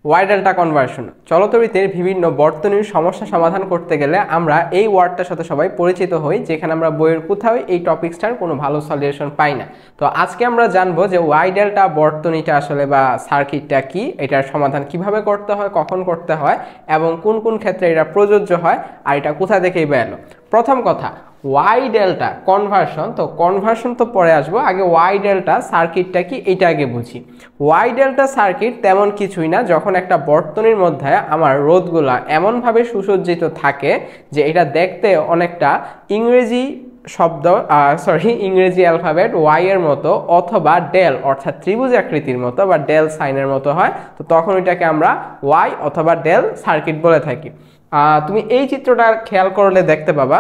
Y delta conversion. চলতরিতের বিভিন্ন বর্তনীর সমস্যা সমাধান করতে গেলে আমরা এই ওয়ার্ডটার সাথে সবাই পরিচিত হই, যেখানে আমরা বইয়ের কোথাও এই টপিক্সটার কোনো ভালো সলিউশন পাই না। তো আজকে আমরা জানবো যে ওয়াই ডেল্টা বর্তনীটা আসলে বা সার্কিটটা কি, এটার সমাধান কিভাবে করতে হয়, কখন করতে হয় এবং কোন কোন ক্ষেত্রে এটা প্রযোজ্য হয়, আর এটা কোথা থেকেই বা এলো। প্রথম কথা, ওয়াই ডেল্টা কনভার্সন। তো কনভার্সন তো পরে আসবো, আগে ওয়াই ডেল্টা সার্কিটটা কি এটা আগে বুঝি। ওয়াই ডেল্টা সার্কিট তেমন কিছুই না, যখন একটা বর্তনীর মধ্যে আমার রোধগুলা এমনভাবে সুসজ্জিত থাকে যে এটা দেখতে অনেকটা ইংরেজি শব্দ ইংরেজি অ্যালফাবেট ওয়াই এর মতো অথবা ডেল অর্থাৎ ত্রিভুজ আকৃতির মতো বা ডেল সাইনের মতো হয়, তো তখন এটাকে আমরা ওয়াই অথবা ডেল সার্কিট বলে থাকি। তুমি এই চিত্রটা খেয়াল করলে দেখতে পাবা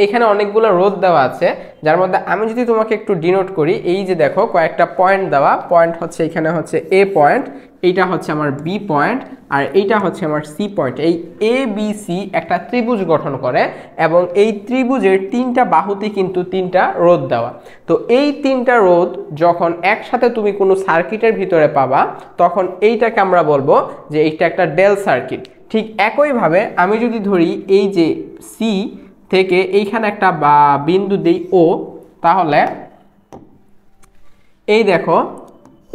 এখানে অনেকগুলো রোধ দেওয়া আছে, যার মধ্যে আমি যদি তোমাকে একটু ডিনোট করি, এই যে দেখো কয়েকটা পয়েন্ট দেওয়া, পয়েন্ট হচ্ছে এখানে হচ্ছে এ পয়েন্ট, এইটা হচ্ছে আমার বি পয়েন্ট, আর এইটা হচ্ছে আমার সি পয়েন্ট। এই এ বি সি একটা ত্রিভুজ গঠন করে এবং এই ত্রিভুজের তিনটা বাহুতে কিন্তু তিনটা রোধ দেওয়া। তো এই তিনটা রোধ যখন একসাথে তুমি কোনো সার্কিটের ভিতরে পাবা, তখন এইটাকে আমরা বলবো যে এইটা একটা ডেল সার্কিট। ঠিক একইভাবে আমি যদি ধরি এই যে সি থেকে এইখানে একটা বিন্দু দিই ও, তাহলে এই দেখো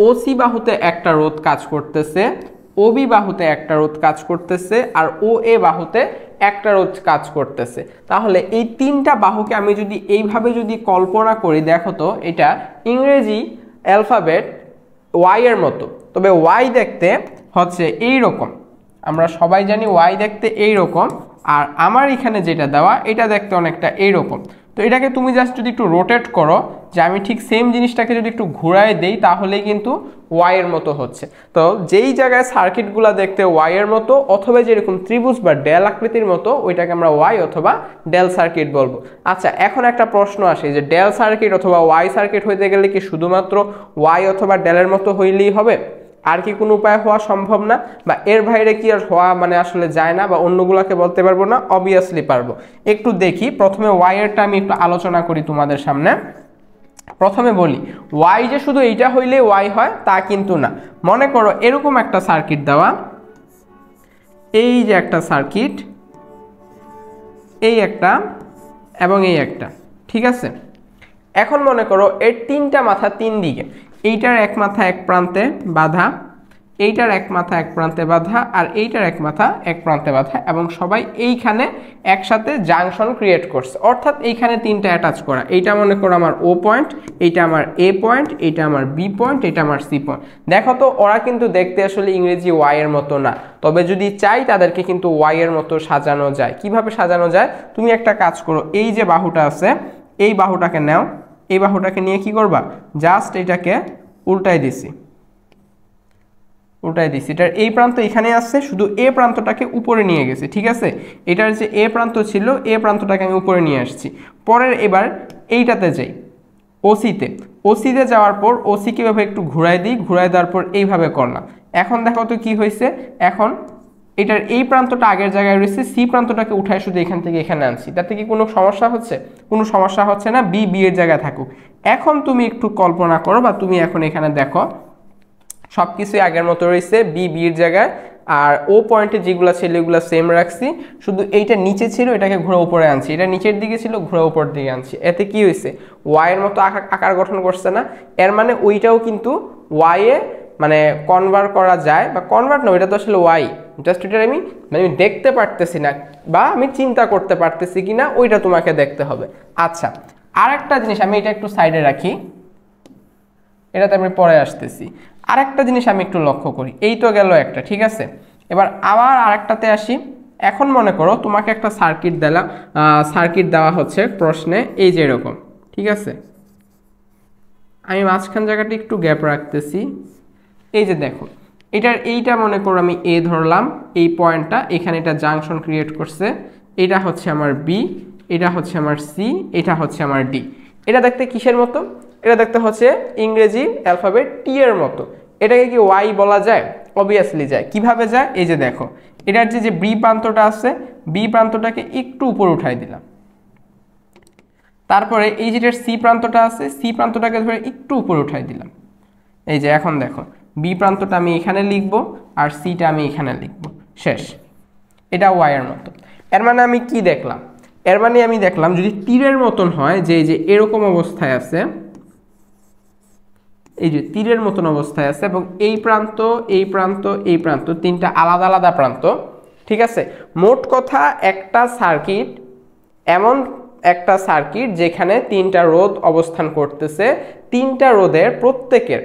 ওসি বাহুতে একটা রোধ কাজ করতেছে, ওবি বাহুতে একটা রোধ কাজ করতেছে, আর ও এ বাহুতে একটা রোধ কাজ করতেছে। তাহলে এই তিনটা বাহুকে আমি যদি এইভাবে যদি কল্পনা করি, দেখো তো এটা ইংরেজি অ্যালফাবেট ওয়াই এর মতো, তবে ওয়াই দেখতে হচ্ছে এই রকম। আমরা সবাই জানি ওয়াই দেখতে এই রকম, আর আমার এখানে যেটা দেওয়া এটা দেখতে অনেকটা এইরকম। তো এটাকে তুমি জাস্ট যদি একটু রোটেট করো, যে আমি ঠিক সেম জিনিসটাকে যদি একটু ঘুরায় দেই, তাহলেই কিন্তু ওয়াই এর মতো হচ্ছে। তো যেই জায়গায় সার্কিটগুলো দেখতে ওয়াই এর মতো অথবা যেরকম ত্রিভুজ বা ডেল আকৃতির মতো, ওইটাকে আমরা ওয়াই অথবা ডেল সার্কিট বলবো। আচ্ছা, এখন একটা প্রশ্ন আসে যে ডেল সার্কিট অথবা ওয়াই সার্কিট হইতে গেলে কি শুধুমাত্র ওয়াই অথবা ডেলের মতো হইলেই হবে? আর কি কোনো উপায় হওয়া সম্ভব না, বা এর বাইরে কি আর হওয়া আসলে যায় না, বা অন্যগুলোকে বলতে পারবো না? অবভিয়াসলি পারবো। একটু দেখি, প্রথমে ওয়াই এরটা আমি একটু আলোচনা করি তোমাদের সামনে। প্রথমে বলি, ওয়াই যে শুধু এইটা হইলে ওয়াই হয় তা কিন্তু না। মনে করো এরকম একটা সার্কিট দেওয়া, এই যে একটা সার্কিট, এই একটা এবং এই একটা, ঠিক আছে? এখন মনে করো এর তিনটা মাথা তিন দিকে, এইটার এক মাথা এক প্রান্তে বাঁধা, এইটার এক মাথা এক প্রান্তে বাঁধা, আর এইটার এক মাথা এক প্রান্তে বাঁধা, এবং সবাই এইখানে একসাথে জাংশন ক্রিয়েট করছে, অর্থাৎ এইখানে তিনটা অ্যাটাচ করা। এইটা মনে করো আমার ও পয়েন্ট, এইটা আমার এ পয়েন্ট, এইটা আমার বি পয়েন্ট, এটা আমার সি পয়েন্ট। দেখো তো ওরা কিন্তু দেখতে আসলে ইংরেজি ওয়াই এর মতো না, তবে যদি চাই তাদেরকে কিন্তু ওয়াই এর মতো সাজানো যায়। কিভাবে সাজানো যায়? তুমি একটা কাজ করো, এই যে বাহুটা আছে এই বাহুটাকে নাও, এই বাহুটাকে নিয়ে কি করবা, জাস্ট এটাকে উল্টাই দিছি, এটার এই প্রান্ত এখানে আসছে, শুধু এ প্রান্তটাকে উপরে নিয়ে গেছে, ঠিক আছে? এটার যে এ প্রান্ত ছিল, এ প্রান্তটাকে আমি উপরে নিয়ে আসছি। পরের এবার এইটাতে যাই, ওসিতে যাওয়ার পর ওসি কিভাবে একটু ঘুরাই দিই, ঘুরাই দেওয়ার পর এইভাবে করলাম। এখন দেখো তো কি হয়েছে, এখন এটার এই প্রান্তটা আগের জায়গায় রয়েছে, সি প্রান্তটাকে উঠায় শুধু এখান থেকে এখানে আনছি। তাতে কি কোনো সমস্যা হচ্ছে? কোনো সমস্যা হচ্ছে না, বি বি এর জায়গায় থাকুক। এখন তুমি একটু কল্পনা করো, বা তুমি এখন এখানে দেখো সবকিছুই আগের মতো রয়েছে, বি বি এর জায়গায়, আর ও পয়েন্টে যেগুলো ছিল এগুলো সেম রাখছি, শুধু এইটা নিচে ছিল এটাকে ঘুরে উপরে আনছি, এটা নিচের দিকে ছিল ঘুরে উপর দিকে আনছি। এতে কি হয়েছে, ওয়াই এর মতো আকার গঠন করছে না? এর মানে ওইটাও কিন্তু ওয়াই এ কনভার্ট করা যায়, বা কনভার্ট না, ওইটা তো আসলে ওয়াই, জাস্ট এটা আমি দেখতে পারতেছি না বা আমি চিন্তা করতে পারতেছি কিনা ওইটা তোমাকে দেখতে হবে। আচ্ছা, আরেকটা জিনিস আমি এটা একটু সাইডে রাখি, এটাতে আমি পরে আসতেছি। আরেকটা জিনিস আমি একটু লক্ষ্য করি, এই তো গেল একটা, ঠিক আছে? এবার আবার আরেকটাতে আসি। এখন মনে করো তোমাকে একটা সার্কিট দেওয়া হচ্ছে প্রশ্নে, এই যে এরকম, ঠিক আছে? আমি মাঝখান জায়গাটি একটু গ্যাপ রাখতেছি। এই যে দেখো, এইটা মনে করো আমি এ ধরলাম, এই পয়েন্টটা এখানে এটা জাংশন ক্রিয়েট করছে, এটা হচ্ছে আমার বি, এটা হচ্ছে আমার সি, এটা হচ্ছে আমার ডি। এটা দেখতে কিসের মতো? এটা দেখতে হচ্ছে ইংরেজি অ্যালফাবেট টি এর মতো। এটাকে কি ওয়াই বলা যায়? অবভিয়াসলি যায়। কিভাবে যায়? এই যে দেখো, এটার যে বি প্রান্তটা আছে, বি প্রান্তটাকে একটু উপরে উঠাই দিলাম, তারপরে এই যেটার সি প্রান্তটা আছে, সি প্রান্তটাকে ধরে একটু উপরে উঠাই দিলাম। এই যে এখন দেখো বি প্রান্তটা আমি এখানে লিখব আর সিটা আমি এখানে লিখব, শেষ। এটা ওয়াই এর মতো। এর মানে আমি কি দেখলাম? এর মানে আমি দেখলাম যদি তীরের মতন হয়, যে এই যে এরকম অবস্থায় আছে, এই যে তীরের মতন অবস্থায় আছে এবং এই প্রান্ত এই প্রান্ত এই প্রান্ত তিনটা আলাদা আলাদা প্রান্ত, ঠিক আছে। মোট কথা একটা সার্কিট, এমন একটা সার্কিট যেখানে তিনটা রোধ অবস্থান করতেছে, তিনটা রোধের প্রত্যেকের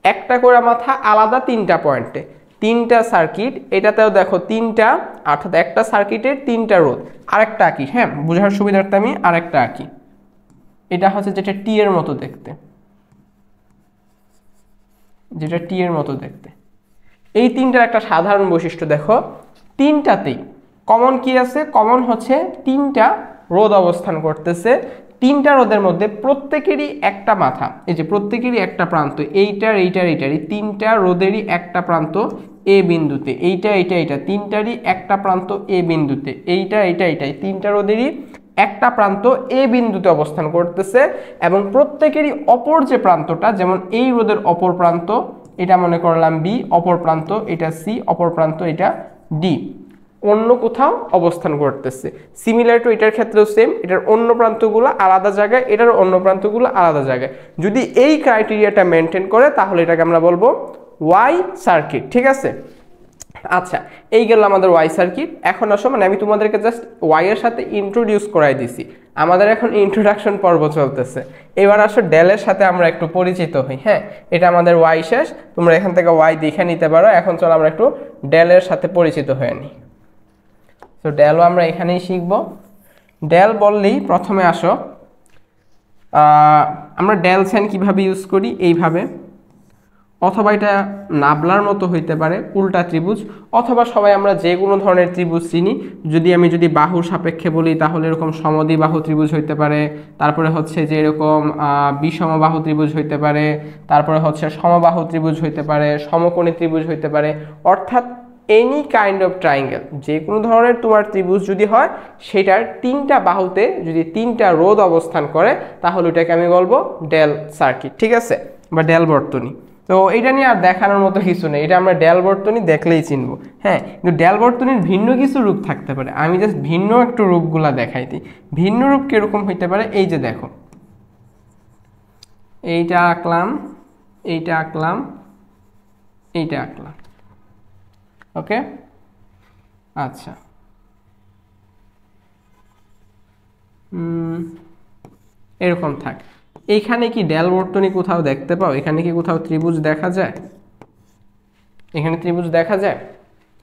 একটা করে মাথা আলাদা তিনটা পয়েন্টে, তিনটা সার্কিট। এটাতেও দেখো তিনটা, অর্থাৎ একটা সার্কিটের তিনটা রোধ। আরেকটা আঁকি, হ্যাঁ বোঝার সুবিধার্থে আমি আরেকটা আঁকি। এটা হচ্ছে যেটা টি এর মতো দেখতে, যেটা টি এর মতো দেখতে। এই তিনটার একটা সাধারণ বৈশিষ্ট্য দেখো, তিনটাতেই কমন কি আছে? কমন হচ্ছে তিনটা রোধ অবস্থান করতেছে, তিনটা রোধের মধ্যে প্রত্যেকেরই একটা মাথা, এই যে প্রত্যেকেরই একটা প্রান্ত, এইটার এইটার এইটার, এই তিনটা রোধেরই একটা প্রান্ত এ বিন্দুতে, এইটা এইটা এইটা তিনটারই একটা প্রান্ত এ বিন্দুতে, এইটা এইটা এইটাই তিনটা রোধেরই একটা প্রান্ত এ বিন্দুতে অবস্থান করতেছে। এবং প্রত্যেকেরই অপর যে প্রান্তটা, যেমন এই রোধের অপর প্রান্ত এটা মনে করলাম বি, অপর প্রান্ত এটা সি, অপর প্রান্ত এটা ডি, অন্য কোথাও অবস্থান করতেছে। সিমিলার টু এটার ক্ষেত্রেও সেম, এটার অন্য প্রান্তগুলো আলাদা জায়গায়, এটার অন্য প্রান্তগুলো আলাদা জায়গায়। যদি এই ক্রাইটেরিয়াটা মেনটেন করে তাহলে এটাকে আমরা বলবো ওয়াই সার্কিট, ঠিক আছে। আচ্ছা, এই গেল আমাদের ওয়াই সার্কিট। এখন আসো, মানে আমি তোমাদেরকে জাস্ট ওয়াই এর সাথে ইন্ট্রোডিউস করাই দিছি, আমাদের এখন ইন্ট্রোডাকশন পর্ব চলতেছে। এবার আসো ডেলের সাথে আমরা একটু পরিচিত হই। হ্যাঁ, এটা আমাদের ওয়াই শেষ, তোমরা এখান থেকে ওয়াই দেখে নিতে পারো। এখন চলো আমরা একটু ডেলের সাথে পরিচিত হয়ে নিই। তো ডেলও আমরা এখানেই শিখব। ডেল বললেই প্রথমে আসো, আমরা ডেল সাইন কিভাবে ইউজ করি, এইভাবে, অথবা এটা নাবলার মতো হইতে পারে উল্টা ত্রিভুজ, অথবা সবাই আমরা যে কোনো ধরনের ত্রিভুজ চিনি। যদি বাহুর সাপেক্ষে বলি তাহলে এরকম সমদ্বিবাহু ত্রিভুজ হইতে পারে, তারপরে হচ্ছে যে এরকম বিষমবাহু ত্রিভুজ হইতে পারে, তারপরে হচ্ছে সমবাহু ত্রিভুজ হইতে পারে, সমকোণী ত্রিভুজ হইতে পারে। অর্থাৎ এনি কাইন্ড অফ ট্রাইঙ্গেল, যে কোনো ধরনের তোমার ত্রিভুজ যদি হয়, সেটার তিনটা বাহুতে যদি তিনটা রোধ অবস্থান করে তাহলে ওটাকে আমি বলবো ডেল সার্কিট, ঠিক আছে, বা ডেল বর্তনী। তো এটা নিয়ে আর দেখানোর মতো কিছু নেই, এটা আমরা ডেল বর্তনী দেখলেই চিনবো। হ্যাঁ, কিন্তু ডেল বর্তনীর ভিন্ন কিছু রূপ থাকতে পারে, আমি জাস্ট ভিন্ন একটু রূপগুলা দেখাই দিই। ভিন্ন রূপ কিরকম হইতে পারে, এই যে দেখো, এইটা আঁকলাম, এইটা আঁকলাম, এইটা আঁকলাম, ওকে। আচ্ছা, এরকম থাক। এইখানে কি ডেল বর্তনী কোথাও দেখতে পাও? এখানে কি কোথাও ত্রিভুজ দেখা যায়? এখানে ত্রিভুজ দেখা যায়?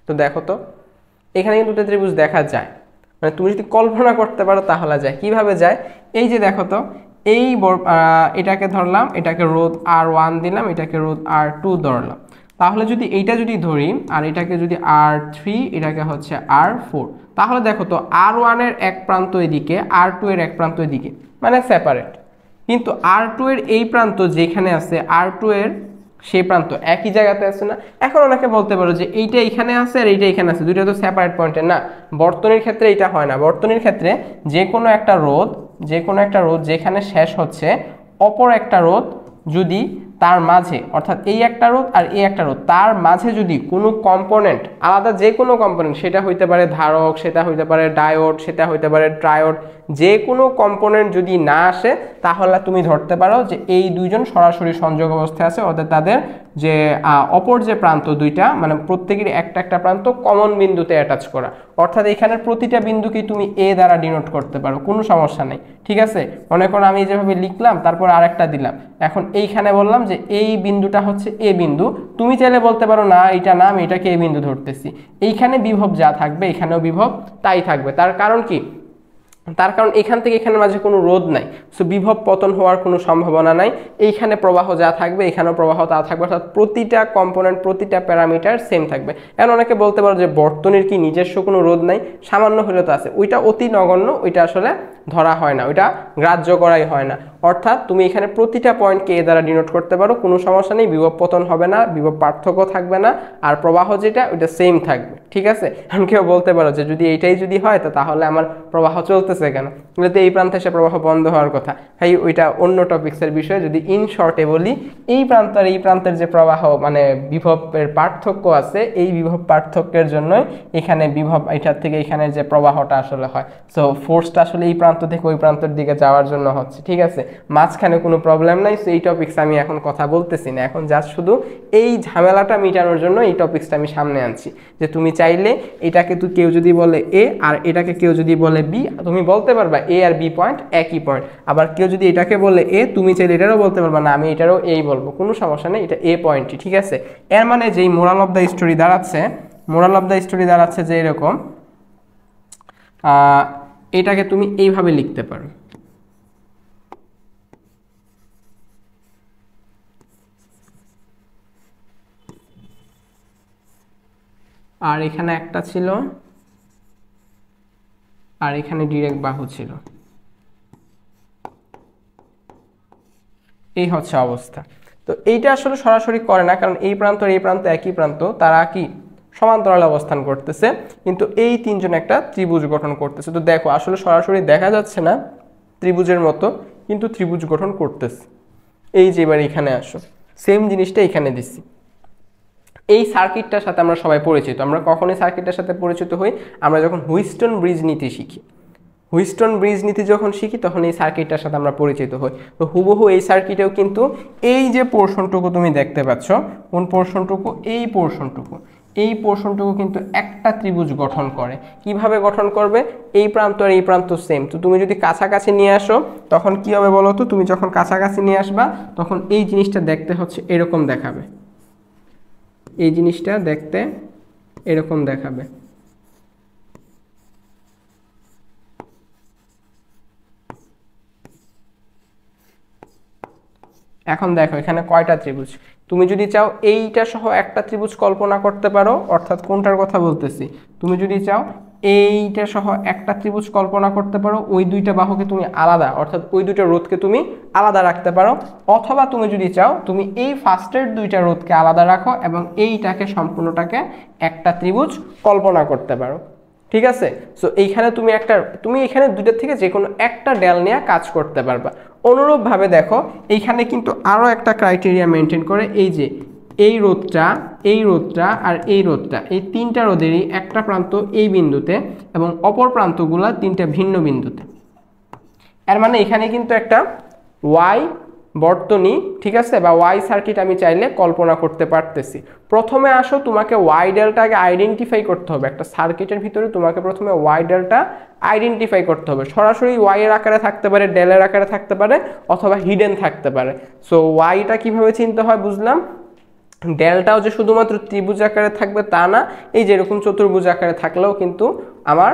তো দেখো তো, এখানে কিন্তু ত্রিভুজ দেখা যায়, মানে তুমি যদি কল্পনা করতে পারো তাহলে যায়। কিভাবে যায়? এই যে দেখো তো, এই এটাকে ধরলাম, এটাকে রোধ R1 দিলাম, এটাকে রোধ R2 ধরলাম। তাহলে যদি এইটা যদি ধরি আর এটাকে যদি R3, এটাকে হচ্ছে R4, তাহলে দেখো তো R1 এর এক প্রান্ত এদিকে, R2 এর এক প্রান্ত এদিকে, মানে সেপারেট। কিন্তু R2 এর এই প্রান্ত যেখানে আছে, R2 এর সেই প্রান্ত একই জায়গাতে আছে না। এখন অনেকে বলতে পারো যে এইটা এখানে আছে আর এইটা এখানে আছে, দুইটা তো সেপারেট পয়েন্টে না। বর্তনীর ক্ষেত্রে এটা হয় না। বর্তনীর ক্ষেত্রে যে কোনো একটা রোধ যেখানে শেষ হচ্ছে অপর একটা রোধ যদি তার মাঝে, অর্থাৎ এই একটা রোধ আর এই একটা রোধ, তার মাঝে যদি কোনো কম্পোনেন্ট আলাদা, যে কোনো কম্পোনেন্ট, সেটা হইতে পারে ধারক, সেটা হইতে পারে ডায়োড, সেটা হইতে পারে ট্রায়োড, যে কোনো কম্পোনেন্ট যদি না আসে তাহলে তুমি ধরতে পারো যে এই দুইজন সরাসরি সংযোগ অবস্থায় আছে, অর্থাৎ তাদের যে অপর যে প্রান্ত দুইটা, মানে প্রত্যেকের একটা একটা প্রান্ত কমন বিন্দুতে অ্যাটাচ করা। অর্থাৎ এখানের প্রতিটা বিন্দুকে তুমি এ দ্বারা ডিনোট করতে পারো, কোনো সমস্যা নেই, ঠিক আছে। মনে করো আমি যেভাবে লিখলাম তারপর আরেকটা দিলাম, এখন এইখানে বললাম যে এই বিন্দুটা হচ্ছে এ বিন্দু, তুমি চাইলে বলতে পারো না এটা না, আমি এটাকে এ বিন্দু ধরতেছি। এইখানে বিভব যা থাকবে এখানেও বিভব তাই থাকবে। তার কারণ কি? তার কারণ এখান থেকে এখানের মাঝে কোনো রোধ নাই, সো বিভব পতন হওয়ার কোনো সম্ভাবনা নাই। এইখানে প্রবাহ যা থাকবে এখানেও প্রবাহ তা থাকবে, অর্থাৎ প্রতিটা কম্পোনেন্ট, প্রতিটা প্যারামিটার সেম থাকবে। এখন অনেকে বলতে পারো যে বর্তনীর কি নিজস্ব কোনো রোধ নাই? সামান্য হলে তো আছে, ওইটা অতি নগণ্য, ওইটা আসলে ধরা হয় না, ওইটা গ্রাহ্য করাই হয় না। অর্থাৎ তুমি এখানে প্রতিটা পয়েন্টকে এ দ্বারা ডিনোট করতে পারো, কোনো সমস্যা নেই, বিভব পতন হবে না, বিভব পার্থক্য থাকবে না, আর প্রবাহ যেটা ওইটা সেম থাকবে। ঠিক আছে, এখন কেউ বলতে পারো যে যদি এইটাই যদি হয় তো তাহলে আমার প্রবাহ চলতেছে কেন, তো এই প্রান্তে এসে প্রবাহ বন্ধ হওয়ার কথা। ভাই ওইটা অন্য টপিক্সের বিষয়। যদি ইন শর্টে বলি, এই প্রান্ত আর এই প্রান্তের যে প্রবাহ মানে বিভবের পার্থক্য আছে, এই বিভব পার্থক্যের জন্যই এখানে বিভব এটার থেকে এখানে যে প্রবাহটা আসলে হয়। সো ফোর্সটা আসলে এই প্রান্ত থেকে ওই প্রান্তের দিকে যাওয়ার জন্য হচ্ছে। ঠিক আছে, মাঝখানে কোনো প্রবলেম নাই। সো এই টপিক্স আমি এখন কথা বলতেছি না, এখন জাস্ট শুধু এই ঝামেলাটা মিটানোর জন্য এই টপিক্সটা আমি সামনে আনছি। যে তুমি চাইলে এটাকে কেউ যদি বলে এ আর এটাকে কেউ যদি বলে বি, তুমি বলতে পারবা এ আর বি পয়েন্ট একই পয়েন্ট। আবার কেউ যদি এটাকে বলে এ, তুমি চাইলে এটারও বলতে পারবা না আমি এটারও এই বলবো, কোনো সমস্যা নেই, এটা এ পয়েন্টই। ঠিক আছে, এর মানে যেই মোরাল অফ দ্য স্টোরি দাঁড়াচ্ছে, মোরাল অফ দ্য স্টোরি দাঁড়াচ্ছে যে এরকম, এটাকে তুমি এইভাবে লিখতে পারো। আর এখানে একটা ছিল, আর এখানে ডিরেক্ট বাহু ছিল, এই হচ্ছে অবস্থা। তো এইটা আসলে সরাসরি করে না, কারণ এই প্রান্ত আর এই প্রান্ত একই প্রান্ত, তারা কি সমান্তরালে অবস্থান করতেছে, কিন্তু এই তিনজন একটা ত্রিভুজ গঠন করতেছে। তো দেখো আসলে সরাসরি দেখা যাচ্ছে না ত্রিভুজের মতো, কিন্তু ত্রিভুজ গঠন করতেছে। এই যে এবার এখানে আসো, সেম জিনিসটা এখানে দিচ্ছি। এই সার্কিটটার সাথে আমরা সবাই পরিচিত। আমরা কখন এই সার্কিটটার সাথে পরিচিত হই? আমরা যখন হুইস্টন ব্রিজ নীতি শিখি। হুইস্টন ব্রিজ নীতি যখন শিখি তখন এই সার্কিটটার সাথে আমরা পরিচিত হই। তো হুবহু এই সার্কিটেও কিন্তু এই যে পোর্শনটুকু তুমি দেখতে পাচ্ছ, কোন পোর্শনটুকু? এই পোর্শনটুকু, এই পোর্শনটুকু কিন্তু একটা ত্রিভুজ গঠন করে। কিভাবে গঠন করবে? এই প্রান্ত আর এই প্রান্ত সেম। তো তুমি যদি কাছাকাছি নিয়ে আসো তখন কি হবে বলো তো? তুমি যখন কাছাকাছি নিয়ে আসবা তখন এই জিনিসটা দেখতে হচ্ছে এরকম দেখাবে, এই জিনিসটা দেখতে এরকম দেখাবে। এখন দেখো এখানে কয়টা ত্রিভুজ। তুমি যদি চাও এইটা সহ একটা ত্রিভুজ কল্পনা করতে পারো, অর্থাৎ কোনটার কথা বলতেছি, তুমি যদি চাও এইটা সহ একটা ত্রিভুজ কল্পনা করতে পারো, ওই দুইটা বাহুকে তুমি আলাদা, অর্থাৎ ওই দুইটা রোধকে তুমি আলাদা রাখতে পারো। অথবা তুমি যদি চাও তুমি এই ফার্স্টের দুইটা রোধকে আলাদা রাখো এবং এইটাকে সম্পূর্ণটাকে একটা ত্রিভুজ কল্পনা করতে পারো। ঠিক আছে, সো এইখানে তুমি এখানে দুইটার থেকে যে কোনো একটা ডেল নিয়ে কাজ করতে পারবা। অনুরূপভাবে দেখো এইখানে কিন্তু আরও একটা ক্রাইটেরিয়া মেনটেন করে, এই যে এই রোধটা, এই রোধটা আর এই রোধটা, এই তিনটা রোধেরই একটা প্রান্ত এই বিন্দুতে এবং অপর প্রান্তগুলা তিনটা ভিন্ন বিন্দুতে। এর মানে এখানে কিন্তু একটা ওয়াই বর্তনী, ঠিক আছে, বা ওয়াই সার্কিট আমি চাইলে কল্পনা করতে পারতেছি। প্রথমে আসো তোমাকে ওয়াই ডেলটাকে আইডেন্টিফাই করতে হবে। একটা সার্কিটের ভিতরে তোমাকে প্রথমে ওয়াই ডেলটা আইডেন্টিফাই করতে হবে। সরাসরি ওয়াই এর আকারে থাকতে পারে, ডেলের আকারে থাকতে পারে, অথবা হিডেন থাকতে পারে। সো ওয়াইটা কিভাবে চিনতে হয় বুঝলাম। ডেলটাও যে শুধুমাত্র ত্রিভুজ আকারে থাকবে তা না, এই যেরকম চতুর্ভুজ আকারে থাকলেও কিন্তু আমার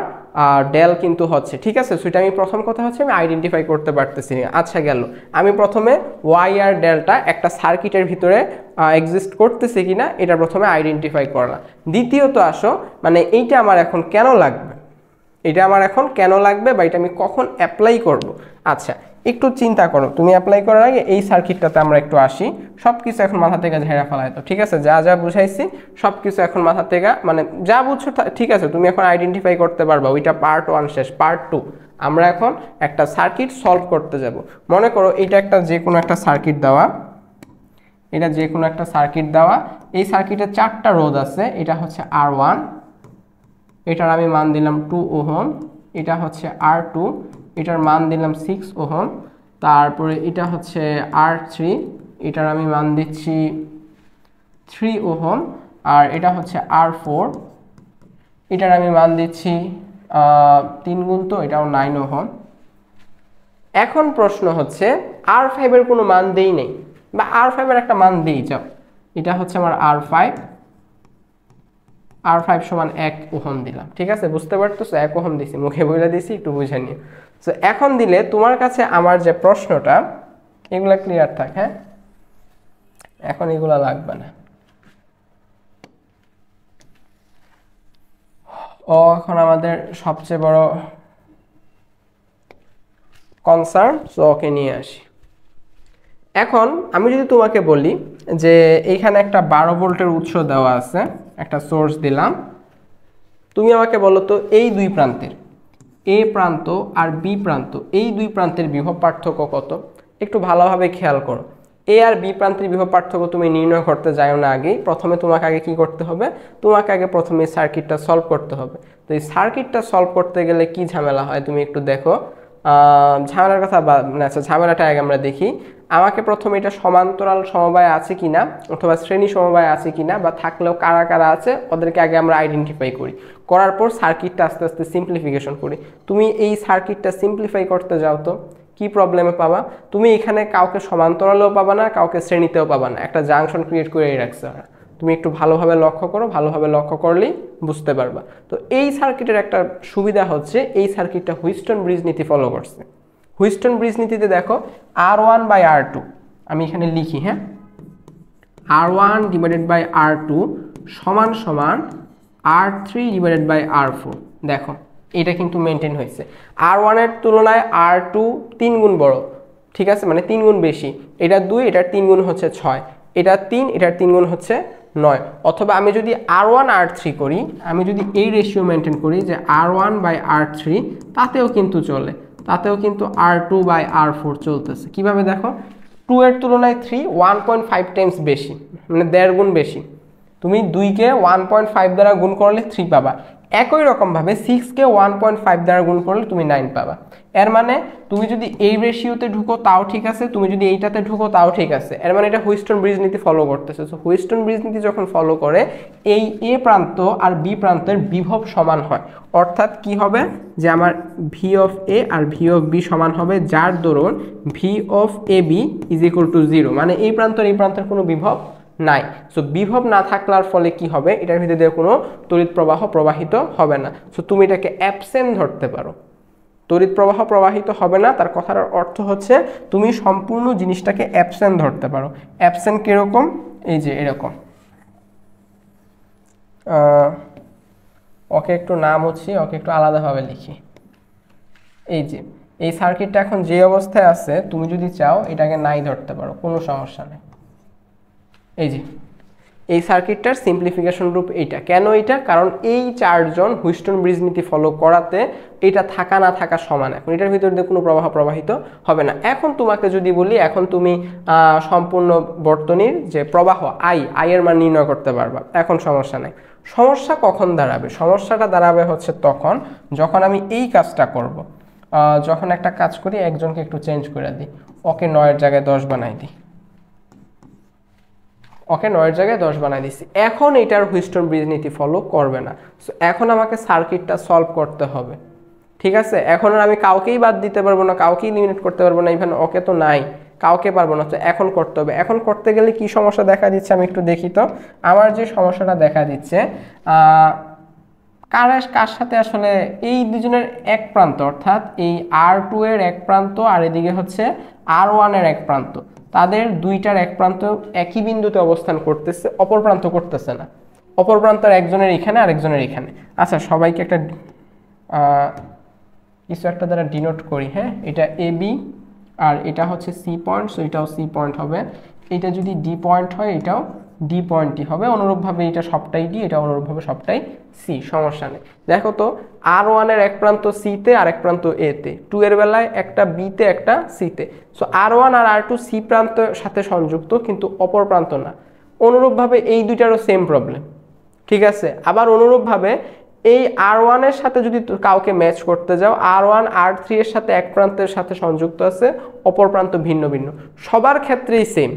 ডেল কিন্তু হচ্ছে। ঠিক আছে, সেটা আমি প্রথম কথা হচ্ছে আমি আইডেন্টিফাই করতে পারতেছি না। আচ্ছা গেল, আমি প্রথমে ওয়াই আর ডেলটা একটা সার্কিটের ভিতরে এক্সিস্ট করতেছে কিনা এটা প্রথমে আইডেন্টিফাই করলাম। দ্বিতীয়ত আসো, মানে এইটা আমার এখন কেন লাগবে, এটা আমার এখন কেন লাগবে বা এটা আমি কখন অ্যাপ্লাই করব। আচ্ছা একটু চিন্তা করো, তুমি অ্যাপ্লাই করার আগে এই সার্কিটটাতে আমরা একটু আসি। সব কিছু এখন মাথা থেকে ঝেড়ে ফেলায় তো, ঠিক আছে, যা যা বুঝাইছি সব কিছু এখন মাথা থেকে, মানে যা বুঝছো ঠিক আছে, তুমি এখন আইডেন্টিফাই করতে পারবা। ওইটা পার্ট 1 শেষ, পার্ট 2 আমরা এখন একটা সার্কিট সলভ করতে যাব। মনে করো এটা একটা যে কোনো একটা সার্কিট দেওয়া, এটা যে কোনো একটা সার্কিট দেওয়া, এই সার্কিটে 4টা রোধ আছে। এটা হচ্ছে R1, এটার আমি মান দিলাম 2 ওহম, এটা হচ্ছে R2, এটার মান দিলাম 6 ওহম, তারপরে এটা হচ্ছে R3, এটার আমি মান দিচ্ছি 3 ওহম, আর এটা হচ্ছে R4, এটার আমি মান দিচ্ছি 3 গুণ, তো এটাও 9 ওহম। এখন প্রশ্ন হচ্ছে R5 এর কোনো মান দেই নেই, বা R5 এর একটা মান দিই, যাও এটা হচ্ছে আমার R5 সমান 1 ওহম দিলাম। ঠিক আছে, বুঝতে পারতেছো, 1 ওহম দিছি, মুখে বলে দিছি, একটু বুঝে নিও। তো এখন দিলে তোমার কাছে আমার যে প্রশ্নটা, এগুলা ক্লিয়ার থাক, হ্যাঁ, এখন এগুলা লাগবে না। এখন আমাদের সবচেয়ে বড় কনসার্ন, সো ওকে নিয়ে আসি। এখন আমি যদি তোমাকে বলি যে এইখানে একটা 12 ভোল্টের উৎস দেওয়া আছে, একটা সোর্স দিলাম, তুমি আমাকে বলো তো এই দুই প্রান্তের এ প্রান্ত আর বি প্রান্ত, এই দুই প্রান্তের বিভব পার্থক্য কত? একটু ভালোভাবে খেয়াল করো। এ আর বি প্রান্তের বিভব পার্থক্য তুমি নির্ণয় করতে যাও না, আগেই প্রথমে তোমাকে আগে কি করতে হবে, তোমাকে আগে প্রথমে সার্কিটটা সলভ করতে হবে। তো এই সার্কিটটা সলভ করতে গেলে কি ঝামেলা হয় তুমি একটু দেখো। ঝামেলার কথা আচ্ছা, ঝামেলাটা আগে আমরা দেখি। আমাকে প্রথমে এটা সমান্তরাল সমবায় আছে কিনা অথবা শ্রেণী সমবায় আছে কিনা, বা থাকলেও কারা কারা আছে ওদেরকে আগে আমরা আইডেন্টিফাই করি, করার পর সার্কিটটা আস্তে আস্তে সিম্পলিফিকেশন করি। তুমি এই সার্কিটটা সিম্পলিফাই করতে যাও তো কি প্রবলেমে পাবা, তুমি এখানে কাউকে সমান্তরালেও পাবা না, কাউকে শ্রেণীতেও পাবা না, একটা জাংশন ক্রিয়েট করেই রাখছে ওরা। তুমি একটু ভালোভাবে লক্ষ্য করো, ভালোভাবে লক্ষ্য করলেই বুঝতে পারবা। তো এই সার্কিটের একটা সুবিধা হচ্ছে এই সার্কিটটা হুইস্টন ব্রিজ নীতি ফলো করছে। হুইস্টন ব্রিজ নীতিতে দেখো R1/R2 আমি এখানে লিখি, হ্যাঁ, R1/R2 সমান সমান R3/R4। দেখো এটা কিন্তু মেনটেন হয়েছে। R1 এর তুলনায় R2 3 গুণ বড়, ঠিক আছে, মানে 3 গুণ বেশি। এটা 2, এটার 3 গুণ হচ্ছে 6, এটা 3, এটার 3 গুণ হচ্ছে 9। অথবা আমি যদি R1/R3 করি, আমি যদি এই রেশিও মেনটেন করি যে R1/R3, তাতেও কিন্তু চলে, তাতেও কিন্তু R2/R4 চলতেছে। কিভাবে দেখো, 2 এর তুলনায় 3 1.5 টাইমস বেশি, মানে 1.5 গুণ বেশি। তুমি 2কে 1.5 দ্বারা গুণ করলে 3 পাবা। একই রকমভাবে 6কে 1.5 দ্বারা গুণ করলে তুমি 9 পাবা। এর মানে তুমি যদি এই রেশিওতে ঢুকো তাও ঠিক আছে, তুমি যদি এইটাতে ঢুকো তাও ঠিক আছে। এর মানে এটা হুইস্টন ব্রিজ নীতি ফলো করতেছে। সো হুইস্টন ব্রিজ নীতি যখন ফলো করে, এই এ প্রান্ত আর বি প্রান্তের বিভব সমান হয়। অর্থাৎ কি হবে যে আমার ভি অফ এ আর ভি অফ বি সমান হবে, যার দরুন V of A B is equal to 0, মানে এই প্রান্তের কোনো বিভব নাই। সো বিভব না থাকলার ফলে কি হবে, এটার ভিতরে দিয়ে কোনো তড়িৎ প্রবাহ প্রবাহিত হবে না। সো তুমি এটাকে অ্যাবসেন্ট ধরতে পারো, তড়িৎ প্রবাহ প্রবাহিত হবে না। তার কথার অর্থ হচ্ছে তুমি সম্পূর্ণ জিনিসটাকে অ্যাবসেন্ট ধরতে পারো। অ্যাবসেন্ট কিরকম, এই যে এরকম, ওকে একটু নাম হচ্ছে, ওকে একটু আলাদাভাবে লিখি। এই যে এই সার্কিটটা এখন যে অবস্থায় আছে, তুমি যদি চাও এটাকে নাই ধরতে পারো, কোনো সমস্যা নেই। এই যে এই সার্কিটটার সিম্পলিফিকেশন রূপ এইটা। কেন এইটা? কারণ এই চারজন হুইস্টন ব্রিজ নীতি ফলো করাতে এটা থাকা না থাকা সমান। এখন এটার ভিতর দিয়ে কোনো প্রবাহ প্রবাহিত হবে না। এখন তোমাকে যদি বলি, এখন তুমি সম্পূর্ণ বর্তনীর যে প্রবাহ আই এর মান নির্ণয় করতে পারবা, এখন সমস্যা নাই। সমস্যা কখন দাঁড়াবে? সমস্যাটা দাঁড়াবে হচ্ছে তখন যখন আমি এই কাজটা করব। যখন একটা কাজ করি, একজনকে একটু চেঞ্জ করে দিই, ওকে 9 এর জায়গায় 10 বানাই দিই, ওকে 9 এর জায়গায় 10 বানাই দিচ্ছি। এখন এটার হুইস্টন ব্রিজ নীতি ফলো করবে না। সো এখন আমাকে সার্কিটটা সলভ করতে হবে, ঠিক আছে। এখন আর আমি কাউকেই বাদ দিতে পারবো না, কাউকেই এলিমিনেট করতে পারবো না, ইভেন ওকে তো নাই, কাউকে পারবো না। তো এখন করতে হবে। এখন করতে গেলে কি সমস্যা দেখা দিচ্ছে আমি একটু দেখি তো। আমার যে সমস্যাটা দেখা দিচ্ছে, কার সাথে আসলে এই দুজনের এক প্রান্ত, অর্থাৎ এই R2 এর এক প্রান্ত আর এদিকে হচ্ছে R1 এর এক প্রান্ত, তাদের দুইটার এক প্রান্ত একই বিন্দুতে অবস্থান করতেছে, অপর প্রান্ত করতেছে না। অপর প্রান্তের একজনের এখানে আর একজনের এখানে। আচ্ছা, সবাইকে একটা কিছু একটা দ্বারা ডিনোট করি, হ্যাঁ। এটা AB আর এটা হচ্ছে C পয়েন্ট, সো এটাও C পয়েন্ট হবে। এটা যদি D পয়েন্ট হয়, এটাও D পয়েন্টই হবে। অনুরূপভাবে এটা সবটাই D, এটা অনুরূপভাবে সবটাই C, সমস্যা নেই। দেখো তো, R1 এর এক প্রান্ত C তে আর এক প্রান্ত A তে, 2 এর বেলায় একটা B তে একটা C তে। সো R1 আর R2 C প্রান্তের সাথে সংযুক্ত, কিন্তু অপর প্রান্ত না। অনুরূপভাবে এই দুইটারও সেম প্রবলেম, ঠিক আছে। আবার অনুরূপভাবে এই R1 এর সাথে যদি কাউকে ম্যাচ করতে যাও, R1 R3 এর সাথে এক প্রান্তের সাথে সংযুক্ত আছে, অপর প্রান্ত ভিন্ন ভিন্ন, সবার ক্ষেত্রেই সেম।